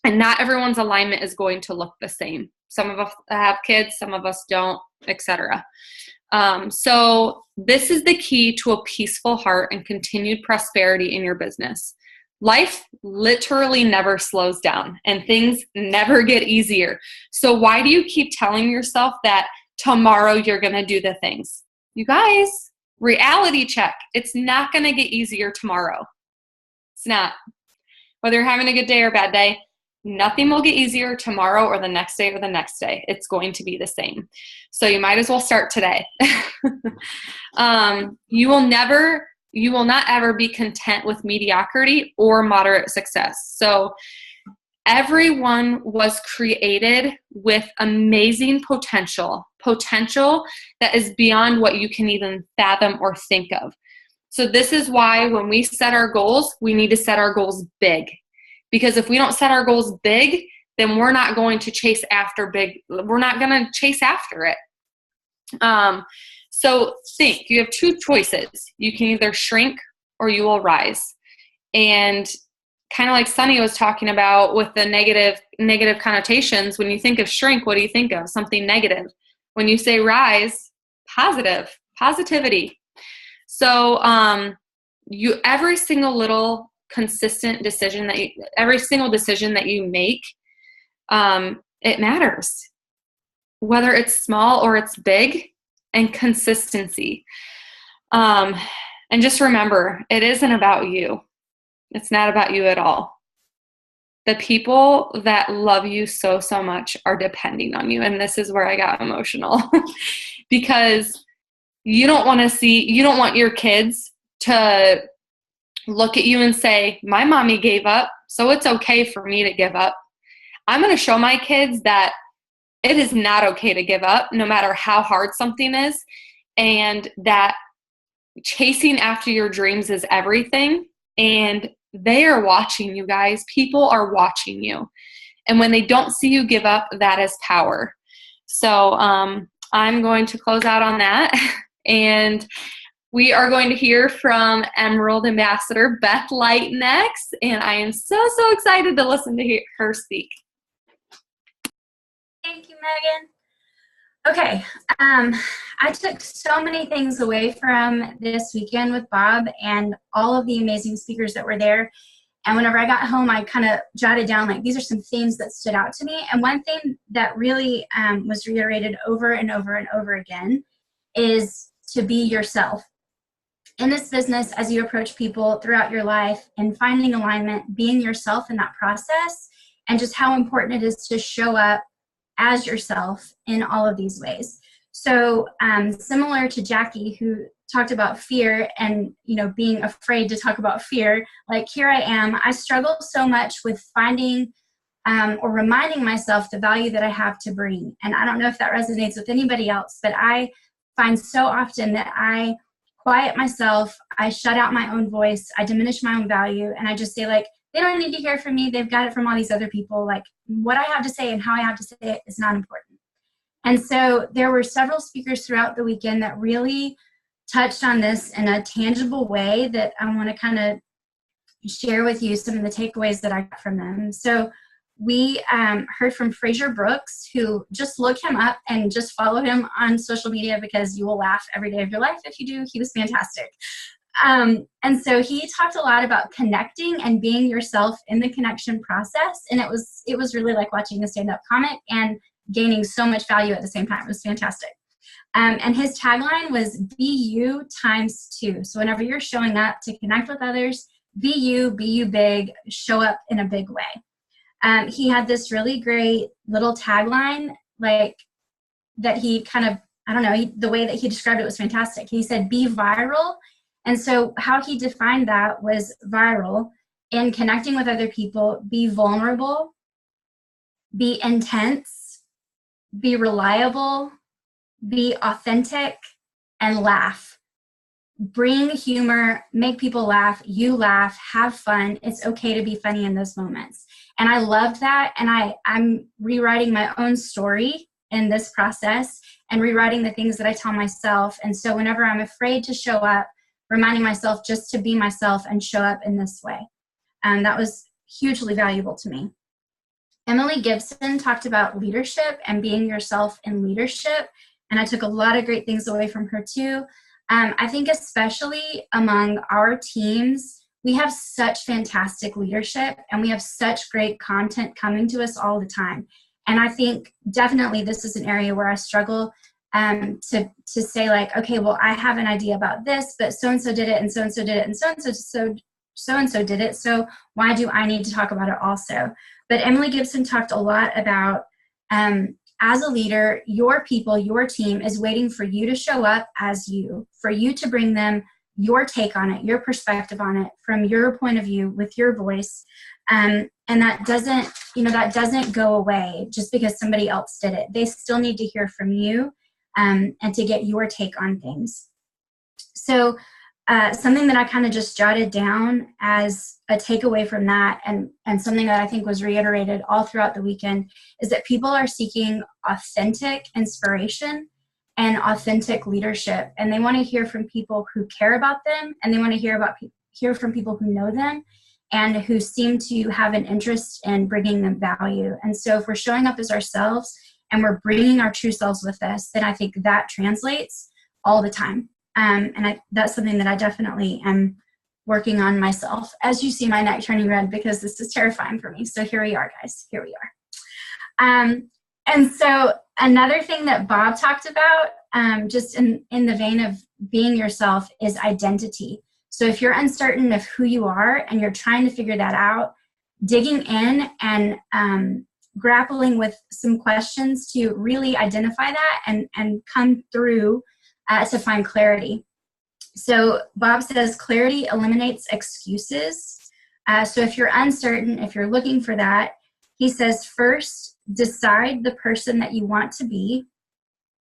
Speaker 6: not everyone's alignment is going to look the same. Some of us have kids, some of us don't, etc. So this is the key to a peaceful heart and continued prosperity in your business. Life literally never slows down, and things never get easier. So why do you keep telling yourself that tomorrow you're going to do the things? You guys, reality check. It's not going to get easier tomorrow. It's not. Whether you're having a good day or a bad day, nothing will get easier tomorrow or the next day or the next day. It's going to be the same. So you might as well start today. You will not ever be content with mediocrity or moderate success. So everyone was created with amazing potential that is beyond what you can even fathom or think of. So this is why when we set our goals, we need to set our goals big. Because if we don't set our goals big, then we're not going to chase after big. We're not going to chase after it. So think, you have two choices. You can either shrink or you will rise. And kind of like Sunny was talking about with the negative connotations, when you think of shrink, what do you think of? Something negative. When you say rise, positivity. So every single little consistent decision every single decision that you make, it matters. Whether it's small or it's big, and consistency. And just remember, it isn't about you. It's not about you at all. The people that love you so, so much are depending on you. And this is where I got emotional because you don't want your kids to look at you and say, my mommy gave up, so it's okay for me to give up. I'm going to show my kids that it is not okay to give up, no matter how hard something is, and that chasing after your dreams is everything. And they are watching you guys. People are watching you. And when they don't see you give up, that is power. So I'm going to close out on that. And we are going to hear from Emerald Ambassador Beth Light next. And I am so, so excited to listen to her speak.
Speaker 7: Thank you, Megan. Okay, I took so many things away from this weekend with Bob and all of the amazing speakers that were there. And whenever I got home, I kind of jotted down, like, these are some themes that stood out to me. And one thing that really was reiterated over and over and over again is to be yourself. In this business, as you approach people throughout your life and finding alignment, being yourself in that process, and just how important it is to show up as yourself in all of these ways. So similar to Jackie, who talked about fear and, being afraid to talk about fear, like, here I am. I struggle so much with finding or reminding myself the value that I have to bring. And I don't know if that resonates with anybody else, but I find so often that I quiet myself, I shut out my own voice, I diminish my own value, and I just say, like, they don't need to hear from me. They've got it from all these other people. Like, what I have to say and how I have to say it is not important. And so there were several speakers throughout the weekend that really touched on this in a tangible way that I want to kind of share with you some of the takeaways that I got from them. So we heard from Fraser Brooks, who, just look him up and just follow him on social media because you will laugh every day of your life if you do. He was fantastic. And so he talked a lot about connecting and being yourself in the connection process. And it was really like watching a stand-up comic and gaining so much value at the same time. It was fantastic. And his tagline was be you ×2. So whenever you're showing up to connect with others, be you big, show up in a big way. He had this really great little tagline, like, that he kind of, I don't know, the way that he described it was fantastic. He said, be viral. And so how he defined that was viral in connecting with other people, be vulnerable, be intense, be reliable, be authentic, and laugh. Bring humor, make people laugh, you laugh, have fun. It's okay to be funny in those moments. And I loved that. And I'm rewriting my own story in this process and rewriting the things that I tell myself. And so whenever I'm afraid to show up, reminding myself just to be myself and show up in this way. And that was hugely valuable to me. Emily Gibson talked about leadership and being yourself in leadership. And I took a lot of great things away from her too. I think especially among our teams, we have such fantastic leadership and we have such great content coming to us all the time. And I think definitely this is an area where I struggle to say, like, okay, well, I have an idea about this, but so-and-so did it and so-and-so did it and so-and-so did it. So why do I need to talk about it also? But Emily Gibson talked a lot about, as a leader, your people, your team is waiting for you to show up as you, for you to bring them your take on it, your perspective on it, from your point of view, with your voice. And that doesn't go away just because somebody else did it. They still need to hear from you and to get your take on things. So something that I kind of just jotted down as a takeaway from that, and something that I think was reiterated all throughout the weekend, is that people are seeking authentic inspiration and authentic leadership, and they want to hear from people who care about them, and they want to hear from people who know them and who seem to have an interest in bringing them value. And so if we're showing up as ourselves and we're bringing our true selves with us, then I think that translates all the time. That's something that I definitely am working on myself. As you see my neck turning red, because this is terrifying for me. So here we are, guys. Here we are. And so another thing that Bob talked about, just in the vein of being yourself, is identity. So if you're uncertain of who you are and you're trying to figure that out, digging in and grappling with some questions to really identify that and come through to find clarity. So Bob says clarity eliminates excuses. So if you're uncertain, if you're looking for that, he says first, decide the person that you want to be.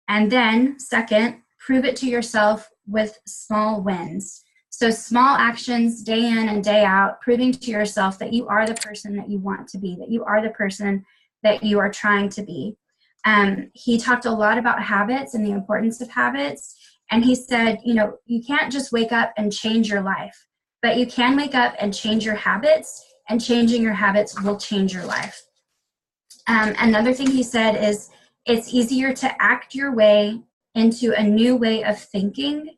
Speaker 7: And then second, prove it to yourself with small wins. So small actions day in and day out, proving to yourself that you are the person that you want to be, that you are the person that you are trying to be. He talked a lot about habits and the importance of habits. And he said, you can't just wake up and change your life, but you can wake up and change your habits, and changing your habits will change your life. Another thing he said is it's easier to act your way into a new way of thinking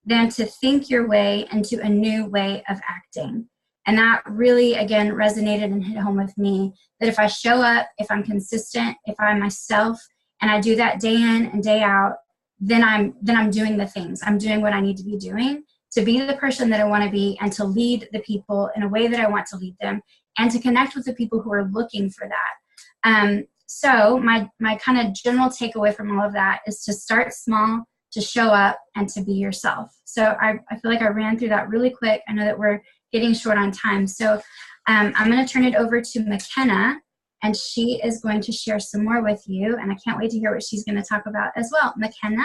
Speaker 7: than to think your way into a new way of acting. And that really, again, resonated and hit home with me, that if I show up, if I'm consistent, if I'm myself, and I do that day in and day out, then I'm doing the things. I'm doing what I need to be doing to be the person that I want to be, and to lead the people in a way that I want to lead them, and to connect with the people who are looking for that. So my kind of general takeaway from all of that is to start small, to show up, and to be yourself. So I feel like I ran through that really quick. I know that we're getting short on time. So I'm going to turn it over to McKenna, and she is going to share some more with you. And I can't wait to hear what she's going to talk about as well. McKenna?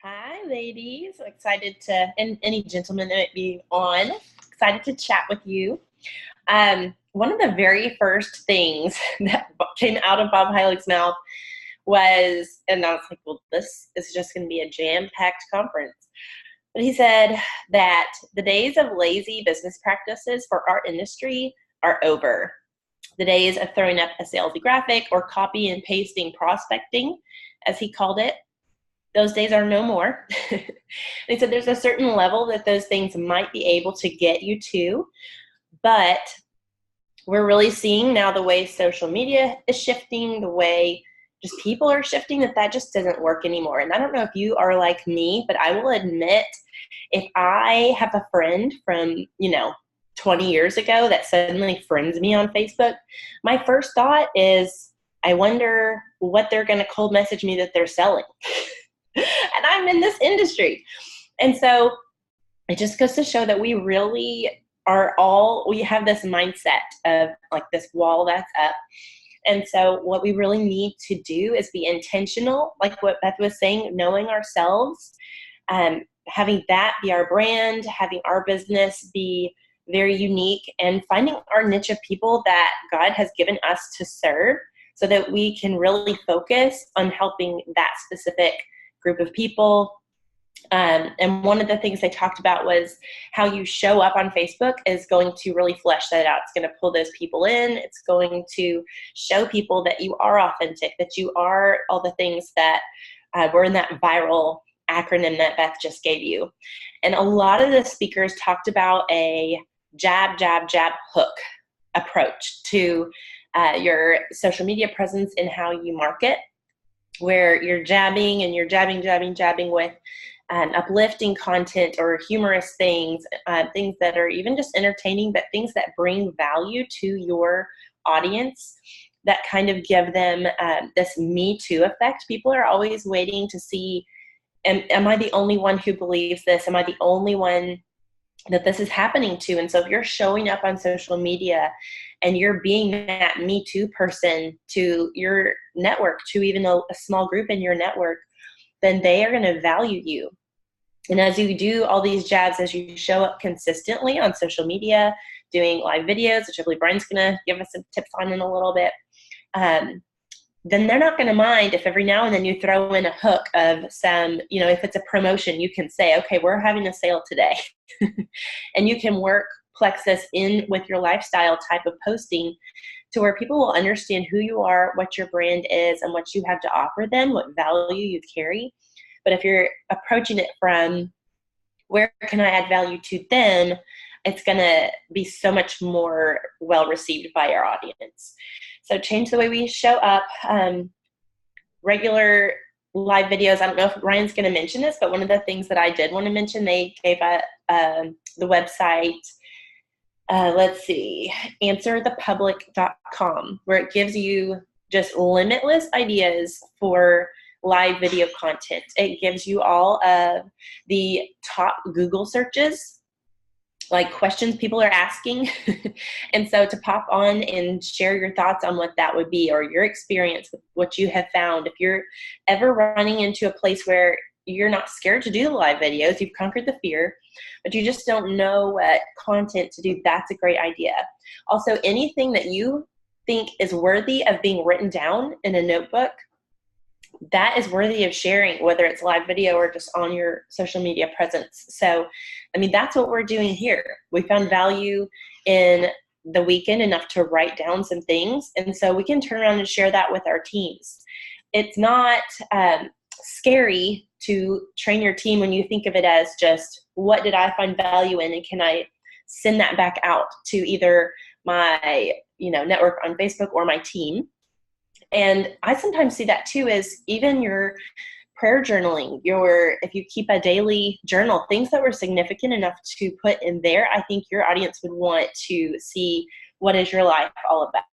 Speaker 8: Hi, ladies. Excited to, and any gentlemen that might be on, excited to chat with you. One of the very first things that came out of Bob Helig's mouth was, and I was like, well, this is just going to be a jam-packed conference. But he said that the days of lazy business practices for our industry are over. The days of throwing up a salesy graphic or copy and pasting prospecting, as he called it, those days are no more. He said there's a certain level that those things might be able to get you to, but we're really seeing now the way social media is shifting, the way just people are shifting, that just doesn't work anymore. And I don't know if you are like me, but I will admit, if I have a friend from, 20 years ago that suddenly friends me on Facebook, my first thought is, I wonder what they're going to cold message me that they're selling. And I'm in this industry. And so it just goes to show that we really we have this mindset of like this wall that's up. And so what we really need to do is be intentional, like what Beth was saying, knowing ourselves, having that be our brand, having our business be very unique, and finding our niche of people that God has given us to serve so that we can really focus on helping that specific group of people. And one of the things they talked about was how you show up on Facebook is going to really flesh that out. It's going to pull those people in. It's going to show people that you are authentic, that you are all the things that were in that viral acronym that Beth just gave you. And a lot of the speakers talked about a jab, jab, jab, hook approach to your social media presence and how you market, where you're jabbing and you're jabbing with uplifting content or humorous things, things that are even just entertaining, but things that bring value to your audience that kind of give them this Me Too effect. People are always waiting to see, am I the only one who believes this? Am I the only one that this is happening to? And so if you're showing up on social media and you're being that Me Too person to your network, to even a small group in your network, then they are going to value you. And as you do all these jabs, as you show up consistently on social media, doing live videos, which I believe Brian's going to give us some tips on in a little bit, then they're not going to mind if every now and then you throw in a hook of some, if it's a promotion, you can say, okay, we're having a sale today. And you can plex this in with your lifestyle type of posting to where people will understand who you are, what your brand is, and what you have to offer them, what value you carry. But if you're approaching it from where can I add value to them, it's going to be so much more well received by our audience. So change the way we show up. Regular live videos. I don't know if Ryan's going to mention this, but one of the things that I did want to mention, they gave the website, answerthepublic.com, where it gives you just limitless ideas for live video content. It gives you all of the top Google searches, like questions people are asking. And so to pop on and share your thoughts on what that would be, or your experience with what you have found. If you're ever running into a place where you're not scared to do the live videos, you've conquered the fear, but you just don't know what content to do, that's a great idea. Also, anything that you think is worthy of being written down in a notebook, that is worthy of sharing, whether it's live video or just on your social media presence. So, that's what we're doing here. We found value in the weekend enough to write down some things, and so we can turn around and share that with our teams. It's not scary to train your team when you think of it as just, what did I find value in, and can I send that back out to either my network on Facebook or my team. And I sometimes see that too, is even your prayer journaling, if you keep a daily journal, things that were significant enough to put in there, I think your audience would want to see, what is your life all about?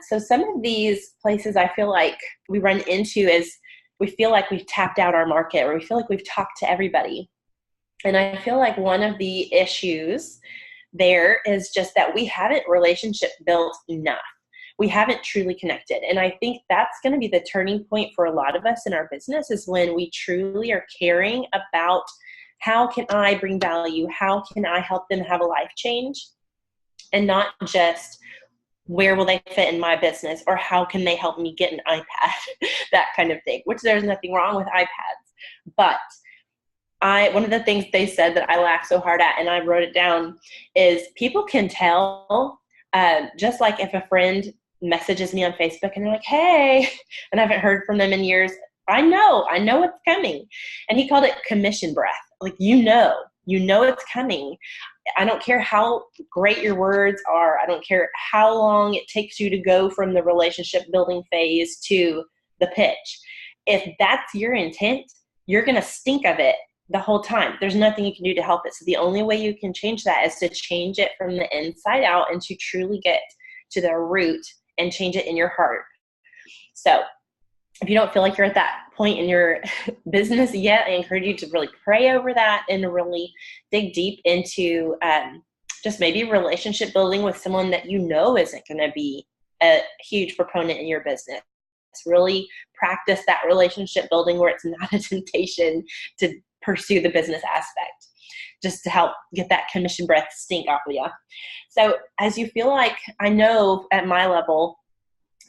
Speaker 8: So some of these places I feel like we run into is we feel like we've tapped out our market, or we feel like we've talked to everybody. And I feel like one of the issues there is just that we haven't relationship built enough. We haven't truly connected. And I think that's going to be the turning point for a lot of us in our business, is when we truly are caring about, how can I bring value? How can I help them have a life change? And not just, where will they fit in my business, or how can they help me get an iPad? That kind of thing, which there's nothing wrong with iPads. But one of the things they said that I laughed so hard at, and I wrote it down, is people can tell, just like if a friend messages me on Facebook and they're like, hey, and I haven't heard from them in years, I know what's coming. And he called it commission breath. Like, you know it's coming. I don't care how great your words are. I don't care how long it takes you to go from the relationship building phase to the pitch. If that's your intent, you're going to stink of it the whole time. There's nothing you can do to help it. So the only way you can change that is to change it from the inside out, and to truly get to the root and change it in your heart. So if you don't feel like you're at that point in your business yet, I encourage you to really pray over that and really dig deep into just maybe relationship building with someone that isn't going to be a huge proponent in your business. Really practice that relationship building where it's not a temptation to pursue the business aspect, just to help get that commission breath stink off of you. So as you feel like, I know at my level,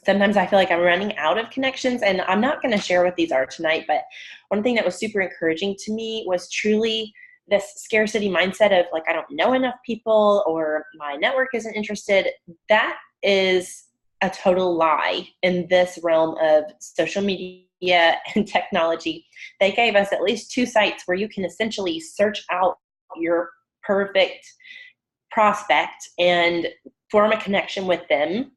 Speaker 8: sometimes I feel like I'm running out of connections, and I'm not going to share what these are tonight, but one thing that was super encouraging to me was truly this scarcity mindset of like, I don't know enough people, or my network isn't interested. That is a total lie in this realm of social media and technology. They gave us at least 2 sites where you can essentially search out your perfect prospect and form a connection with them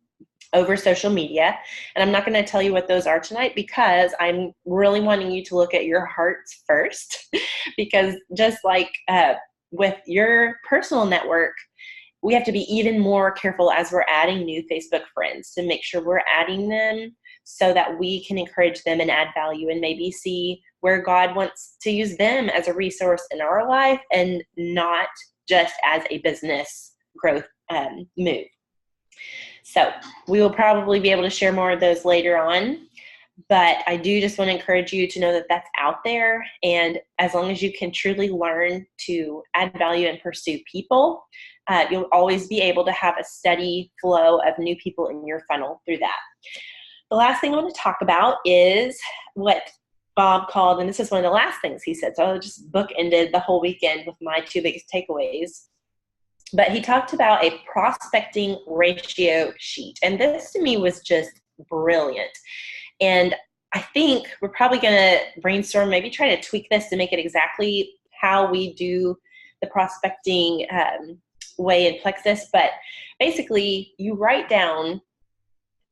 Speaker 8: over social media. And I'm not going to tell you what those are tonight, because I'm really wanting you to look at your hearts first. Because just like with your personal network, we have to be even more careful as we're adding new Facebook friends to make sure we're adding them so that we can encourage them and add value, and maybe see where God wants to use them as a resource in our life, and not just as a business growth move. So we will probably be able to share more of those later on. But I do just want to encourage you to know that that's out there. And as long as you can truly learn to add value and pursue people, you'll always be able to have a steady flow of new people in your funnel through that. The last thing I want to talk about is what Bob called, and this is one of the last things he said, so I just bookended the whole weekend with my 2 biggest takeaways. But he talked about a prospecting ratio sheet. And this to me was just brilliant. And I think we're probably going to brainstorm, maybe try to tweak this to make it exactly how we do the prospecting way in Plexus. But basically, you write down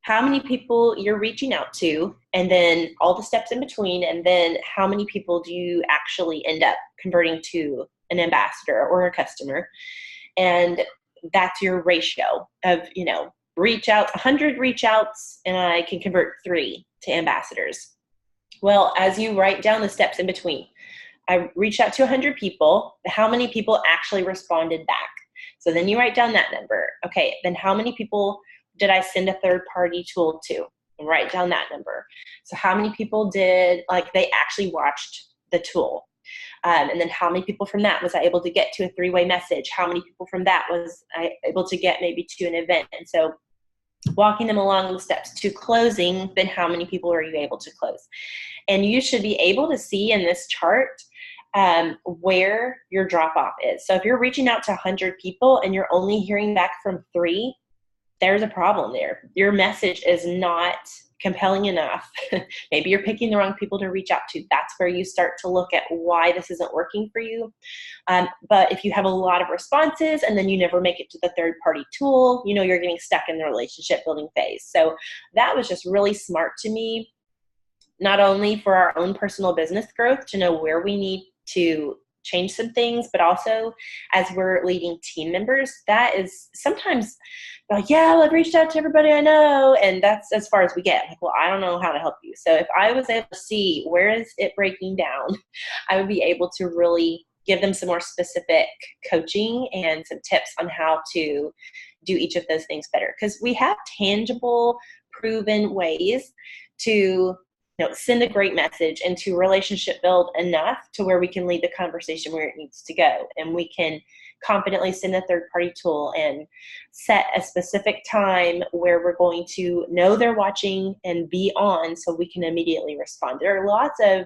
Speaker 8: how many people you're reaching out to, and then all the steps in between, and then how many people do you actually end up converting to an ambassador or a customer. And that's your ratio of, reach out, 100 reach outs, and I can convert 3 to ambassadors. Well, as you write down the steps in between, I reached out to 100 people. How many people actually responded back? So then you write down that number. Okay, then how many people did I send a third-party tool to? And write down that number. So how many people did, they actually watched the tool? And then how many people from that was I able to get to a 3-way message? How many people from that was I able to get maybe to an event? And so walking them along the steps to closing, then how many people are you able to close? And you should be able to see in this chart where your drop-off is. So if you're reaching out to 100 people and you're only hearing back from 3, there's a problem there. Your message is not compelling enough. Maybe you're picking the wrong people to reach out to. That's where you start to look at why this isn't working for you. But if you have a lot of responses and then you never make it to the third-party tool, you're getting stuck in the relationship building phase. So that was just really smart to me, not only for our own personal business growth to know where we need to change some things, but also as we're leading team members, that is sometimes like, yeah, I've reached out to everybody I know, and that's as far as we get. Well, I don't know how to help you. So if I was able to see where is it breaking down, I would be able to really give them some more specific coaching and some tips on how to do each of those things better. Because we have tangible, proven ways to send a great message and to relationship build enough to where we can lead the conversation where it needs to go. And we can confidently send a third-party tool and set a specific time where we're going to know they're watching and be on so we can immediately respond. There are lots of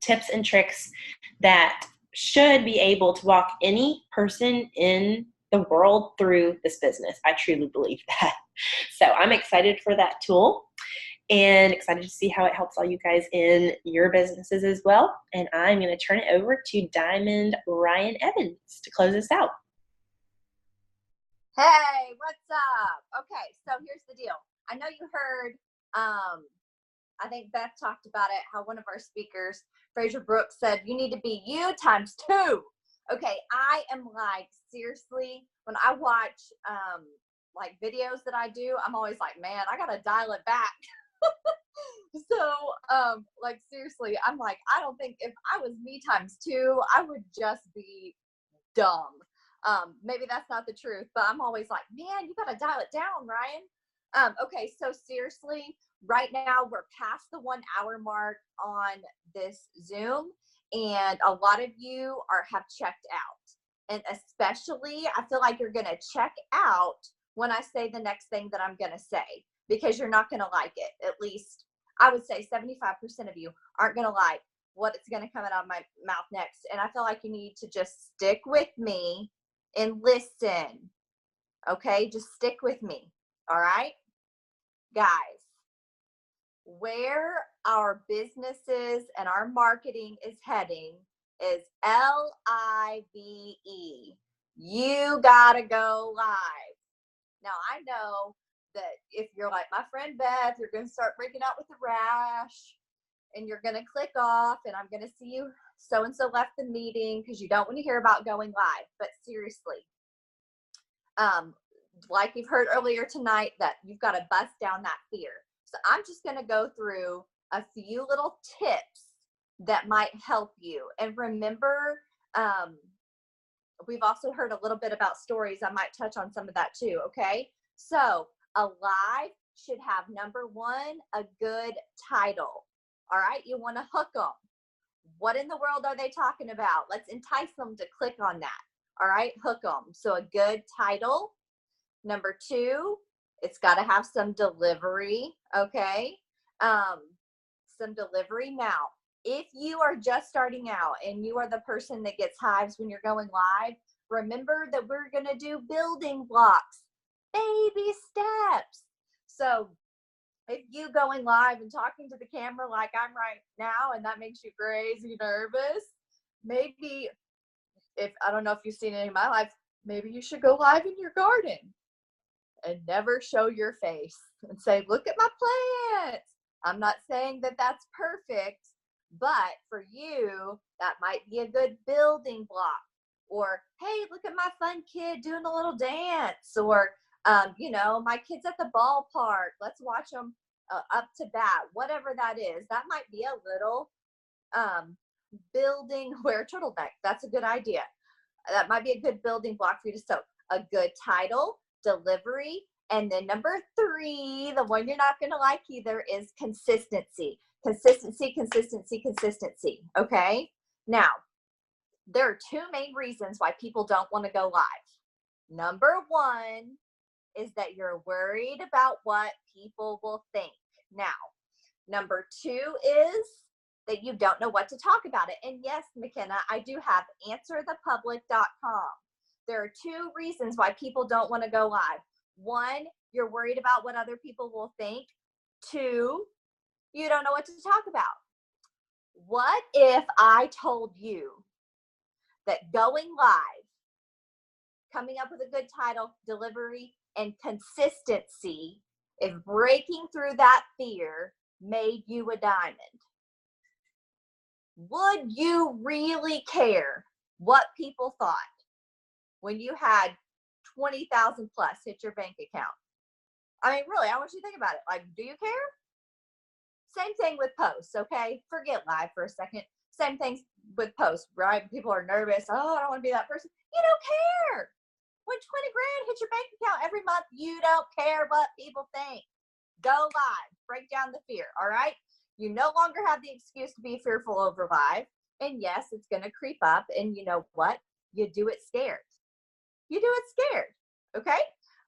Speaker 8: tips and tricks that should be able to walk any person in the world through this business. I truly believe that. So I'm excited for that tool and excited to see how it helps all you guys in your businesses as well. And I'm going to turn it over to Diamond Ryan Evans to close us out.
Speaker 9: Hey, what's up? Okay, so here's the deal. I know you heard, I think Beth talked about it, how one of our speakers, Fraser Brooks, said, you need to be you times 2. Okay, I am seriously, when I watch videos that I do, I'm always like, man, I got to dial it back. So, seriously, I'm like, I don't think if I was me times 2, I would just be dumb. Maybe that's not the truth, but I'm always like, man, you got to dial it down, Ryan. Okay, so seriously, right now we're past the 1 hour mark on this Zoom, and a lot of you have checked out. And especially, I feel like you're going to check out when I say the next thing that I'm going to say, because you're not going to like it. At least I would say 75% of you aren't going to like what it's going to come out of my mouth next. And I feel like you need to just stick with me and listen. Okay, just stick with me. All right, guys, where our businesses and our marketing is heading is LIVE. You gotta go live. Now I know that if you're like my friend Beth, you're going to start breaking out with a rash and you're going to click off and I'm going to see you so-and-so left the meeting because you don't want to hear about going live. But seriously, like you've heard earlier tonight, that you've got to bust down that fear. So I'm just going to go through a few little tips that might help you. And remember, we've also heard a little bit about stories. I might touch on some of that too. Okay. So a live should have, number one, a good title. All right, you want to hook them. What in the world are they talking about? Let's entice them to click on that. All right, hook them. So a good title. Number two, it's got to have some delivery, okay? Some delivery. Now, if you are just starting out and you are the person that gets hives when you're going live, remember that we're going to do building blocks, baby steps. So if you going live and talking to the camera like I'm right now, and that makes you crazy nervous, maybe I don't know if you've seen any of my lives, maybe you should go live in your garden and never show your face and say, look at my plants. I'm not saying that that's perfect, but for you, that might be a good building block. Or, hey, look at my fun kid doing a little dance. Or, my kid's at the ballpark. Let's watch them up to bat. Whatever that is, that might be a little building, wear a turtleneck. That's a good idea. That might be a good building block for you to sew. A good title, delivery, and then number three, the one you're not going to like either, is consistency. Consistency, consistency, consistency. Okay? Now, there are two main reasons why people don't want to go live. Number one is that you're worried about what people will think. Now, number two is that you don't know what to talk about it. And yes, McKenna, I do have answerthepublic.com. There are two reasons why people don't want to go live. One, you're worried about what other people will think. Two, you don't know what to talk about. What if I told you that going live, coming up with a good title, delivery, and consistency, if breaking through that fear made you a diamond? Would you really care what people thought when you had 20,000 plus hit your bank account? I mean, really, I want you to think about it. Like, do you care? Same thing with posts, okay? Forget live for a second. Same thing with posts, right? People are nervous. Oh, I don't want to be that person. You don't care. When 20 grand hits your bank account every month, you don't care what people think. Go live. Break down the fear, all right? You no longer have the excuse to be fearful over live. And yes, it's going to creep up. And you know what? You do it scared. You do it scared, okay?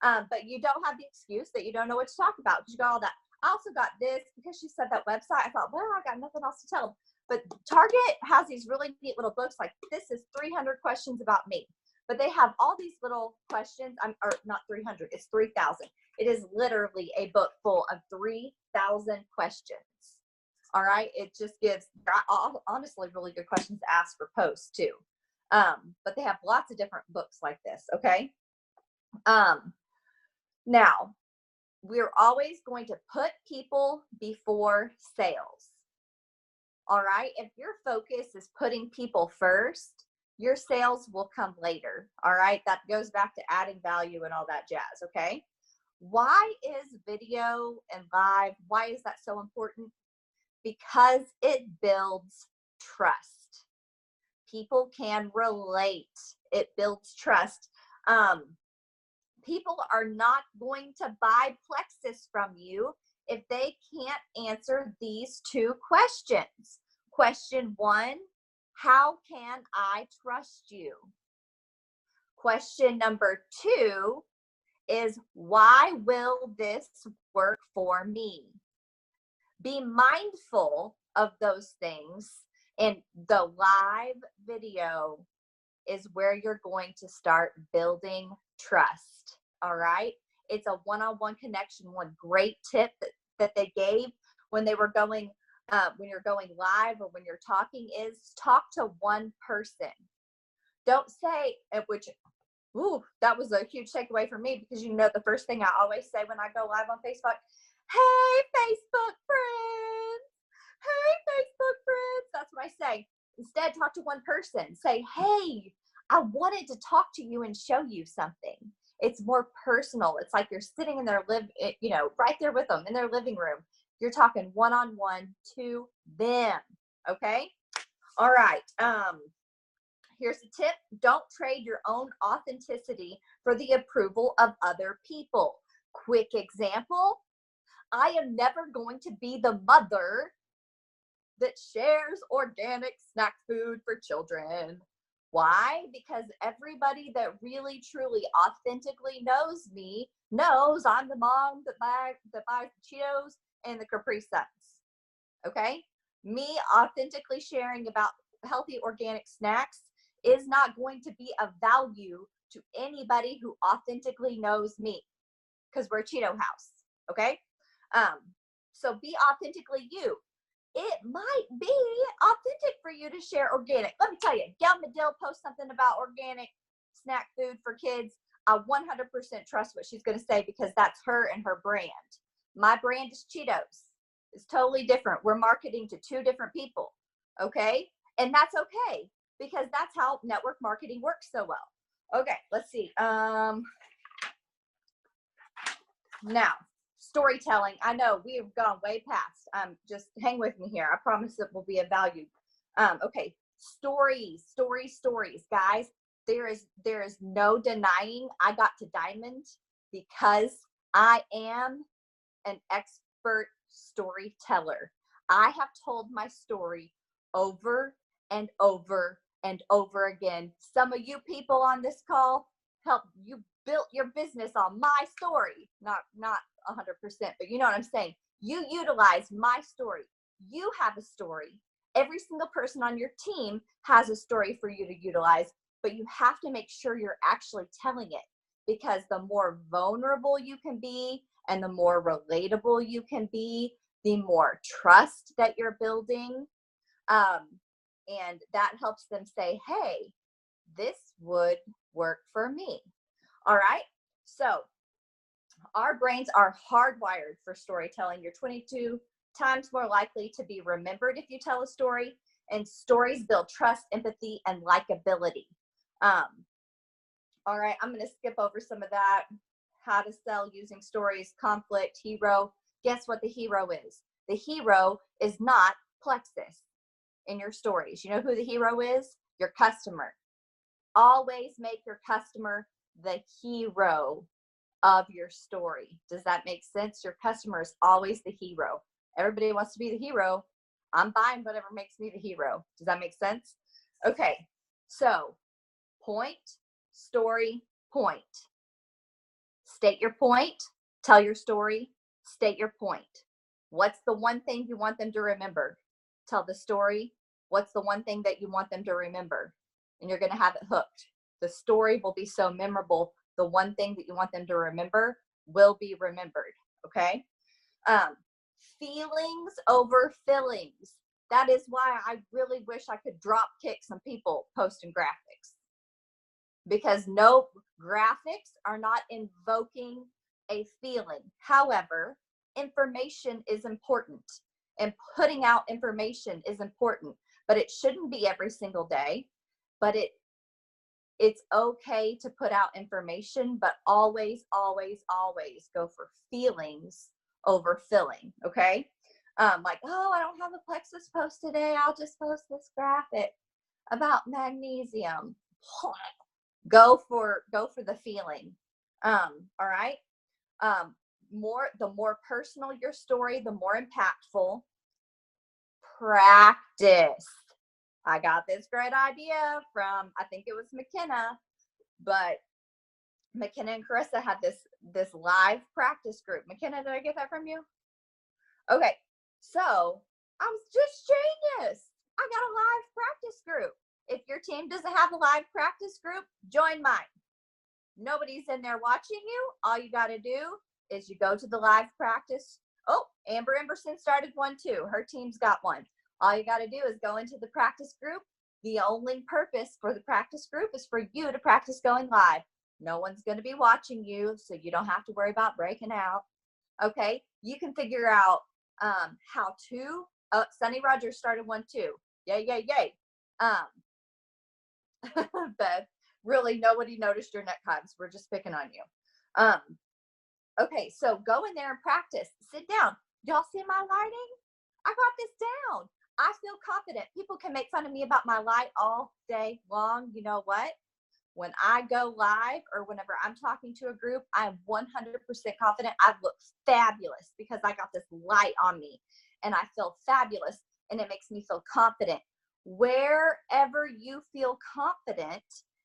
Speaker 9: But you don't have the excuse that you don't know what to talk about because you got all that. I also got this because she said that website. I thought, well, I got nothing else to tell them. But Target has these really neat little books. Like, this is 300 questions about me. But they have all these little questions. Or not 300, it's 3,000. It is literally a book full of 3,000 questions. All right. It just gives, honestly, really good questions to ask for posts too. But they have lots of different books like this. Okay. Now, we're always going to put people before sales. All right. If your focus is putting people first, your sales will come later. All right. That goes back to adding value and all that jazz. Okay. Why is video and live, why is that so important? Because it builds trust. People can relate. It builds trust. People are not going to buy Plexus from you if they can't answer these two questions. Question one, how can I trust you? Question number two is, why will this work for me? Be mindful of those things, and the live video is where you're going to start building trust. All right. It's a one-on-one connection. One great tip that they gave when they were going, when you're going live or when you're talking, is talk to one person. Don't say, which, ooh, that was a huge takeaway for me, because you know the first thing I always say when I go live on Facebook, hey, Facebook friends. Hey, Facebook friends. That's what I say. Instead, talk to one person. Say, hey, I wanted to talk to you and show you something. It's more personal. It's like you're sitting in their right there with them in their living room. You're talking one-on-one to them. Okay. All right. Here's a tip. Don't trade your own authenticity for the approval of other people. Quick example. I am never going to be the mother that shares organic snack food for children. Why? Because everybody that really, truly, authentically knows me knows I'm the mom that buys the Cheetos and the Capri Suns. Okay? Me authentically sharing about healthy organic snacks is not going to be of value to anybody who authentically knows me, because we're a Cheeto house. Okay? So be authentically you. It might be authentic for you to share organic. Let me tell you, Gail Medill posts something about organic snack food for kids. I 100% trust what she's going to say, because that's her and her brand. My brand is Cheetos. It's totally different. We're marketing to two different people. Okay? And that's okay, because that's how network marketing works so well. Okay, let's see. Now, storytelling. I know we have gone way past. Just hang with me here. I promise it will be of value. Okay, stories, guys. There is no denying I got to Diamond because I am an expert storyteller. I have told my story over and over and over again. Some of you people on this call you built your business on my story. Not 100%, but you know what I'm saying. You utilize my story. You have a story. Every single person on your team has a story for you to utilize, but you have to make sure you're actually telling it, because the more vulnerable you can be and the more relatable you can be, the more trust that you're building. And that helps them say, hey, this would work for me. All right. So our brains are hardwired for storytelling. You're 22 times more likely to be remembered if you tell a story, and stories build trust, empathy, and likability. All right, I'm going to skip over some of that. How to sell using stories, conflict, hero. Guess what the hero is? The hero is not Plexus in your stories. You know who the hero is? Your customer. Always make your customer the hero of your story. Does that make sense? Your customer is always the hero. Everybody wants to be the hero. I'm buying whatever makes me the hero. Does that make sense? Okay, so point, story, point. State your point, tell your story, state your point. What's the one thing you want them to remember? Tell the story. What's the one thing that you want them to remember? And you're going to have it hooked. The story will be so memorable. The one thing that you want them to remember will be remembered. Okay? Feelings over fillings. That is why I really wish I could drop kick some people posting graphics. Because no, graphics are not invoking a feeling. However, information is important, and putting out information is important, but it shouldn't be every single day. But it's okay to put out information, but always, always, always go for feelings over filling. Okay? Like, oh, I don't have a Plexus post today. I'll just post this graphic about magnesium. Go for the feeling. All right. The more personal your story, the more impactful. Practice. I got this great idea from, I think it was McKenna, but McKenna and Carissa had this live practice group. McKenna, did I get that from you? Okay. So I was just genius. I got a live practice group. If your team doesn't have a live practice group, join mine. Nobody's in there watching you. All you got to do is you go to the live practice. Oh, Amber Emberson started one too. Her team's got one. All you got to do is go into the practice group. The only purpose for the practice group is for you to practice going live. No one's going to be watching you, so you don't have to worry about breaking out. Okay? You can figure out how to. Oh, Sunny Rogers started one too. Yay, yay, yay. Beth, really, nobody noticed your neck hives. We're just picking on you. Okay, so go in there and practice. Sit down. Y'all see my lighting? I got this down. I feel confident. People can make fun of me about my light all day long. You know what? When I go live or whenever I'm talking to a group, I'm 100% confident. I look fabulous because I got this light on me and I feel fabulous and it makes me feel confident. Wherever you feel confident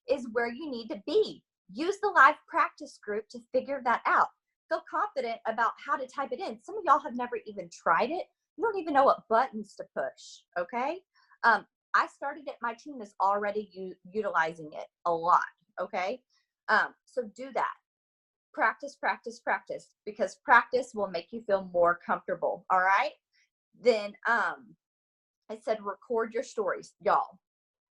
Speaker 9: is where you need to be. Use the live practice group to figure that out. Feel confident about how to type it in. Some of y'all have never even tried it. You don't even know what buttons to push, okay? I started it. My team is already utilizing it a lot, okay? So do that. Practice, practice, practice, because practice will make you feel more comfortable, all right? Then I said record your stories, y'all.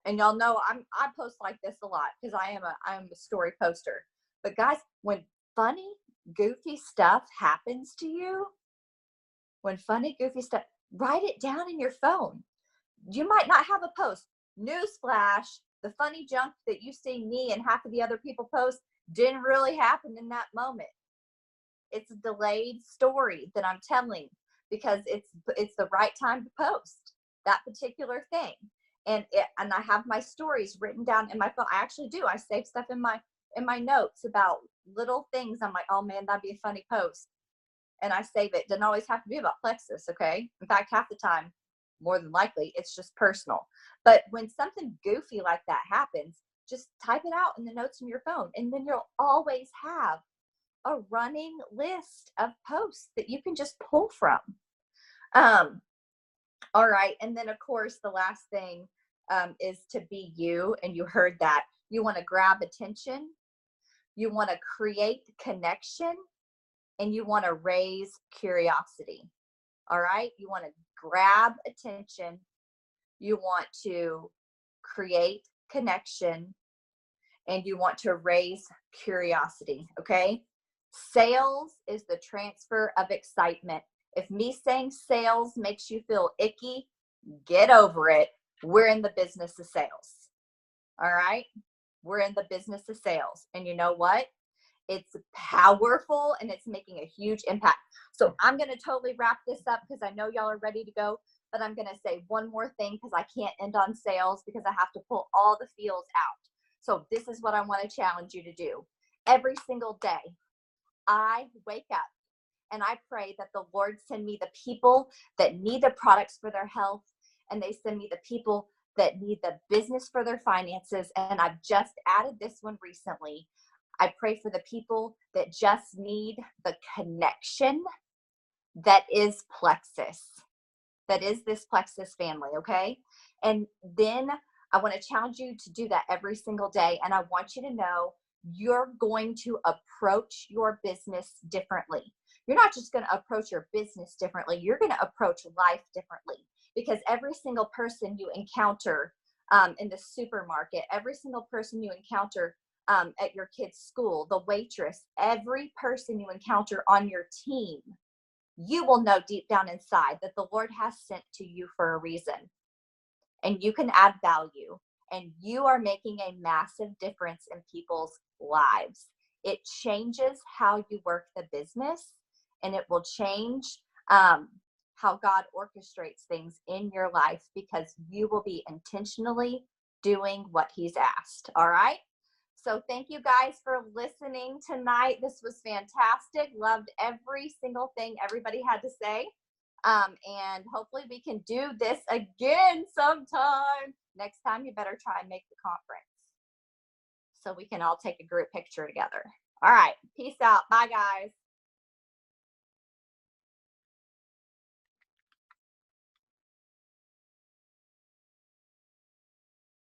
Speaker 9: And y'all know I post like this a lot because I am a story poster. But guys, when funny, goofy stuff happens to you, write it down in your phone. You might not have a post. Newsflash, the funny junk that you see me and half of the other people post didn't really happen in that moment. It's a delayed story that I'm telling because it's the right time to post that particular thing. And I have my stories written down in my phone. I actually do. I save stuff in my notes about little things. I'm like, oh man, that'd be a funny post. And I save it. Doesn't always have to be about Plexus, okay? In fact, half the time, more than likely, it's just personal. But when something goofy like that happens, just type it out in the notes in your phone. And then you'll always have a running list of posts that you can just pull from. All right. And then, of course, the last thing is to be you. And you heard that. You want to grab attention. You want to create connection. And you want to raise curiosity. All right. You want to grab attention. You want to create connection. And you want to raise curiosity. Okay. Sales is the transfer of excitement. If me saying sales makes you feel icky, get over it. We're in the business of sales. All right. We're in the business of sales. And you know what? It's powerful and it's making a huge impact. So I'm going to totally wrap this up because I know y'all are ready to go, but I'm going to say one more thing because I can't end on sales because I have to pull all the feels out. So this is what I want to challenge you to do. Every single day, I wake up and I pray that the Lord send me the people that need the products for their health, and they send me the people that need the business for their finances. And I've just added this one recently. I pray for the people that just need the connection that is Plexus, that is this Plexus family, okay? And then I want to challenge you to do that every single day. And I want you to know you're going to approach your business differently. You're not just going to approach your business differently. You're going to approach life differently because every single person you encounter in the supermarket, every single person you encounter at your kid's school, the waitress, every person you encounter on your team, you will know deep down inside that the Lord has sent to you for a reason. And you can add value. And you are making a massive difference in people's lives. It changes how you work the business, and it will change how God orchestrates things in your life because you will be intentionally doing what He's asked. All right? So thank you guys for listening tonight. This was fantastic. Loved every single thing everybody had to say. And hopefully we can do this again sometime. Next time, you better try and make the conference so we can all take a group picture together. All right. Peace out. Bye, guys.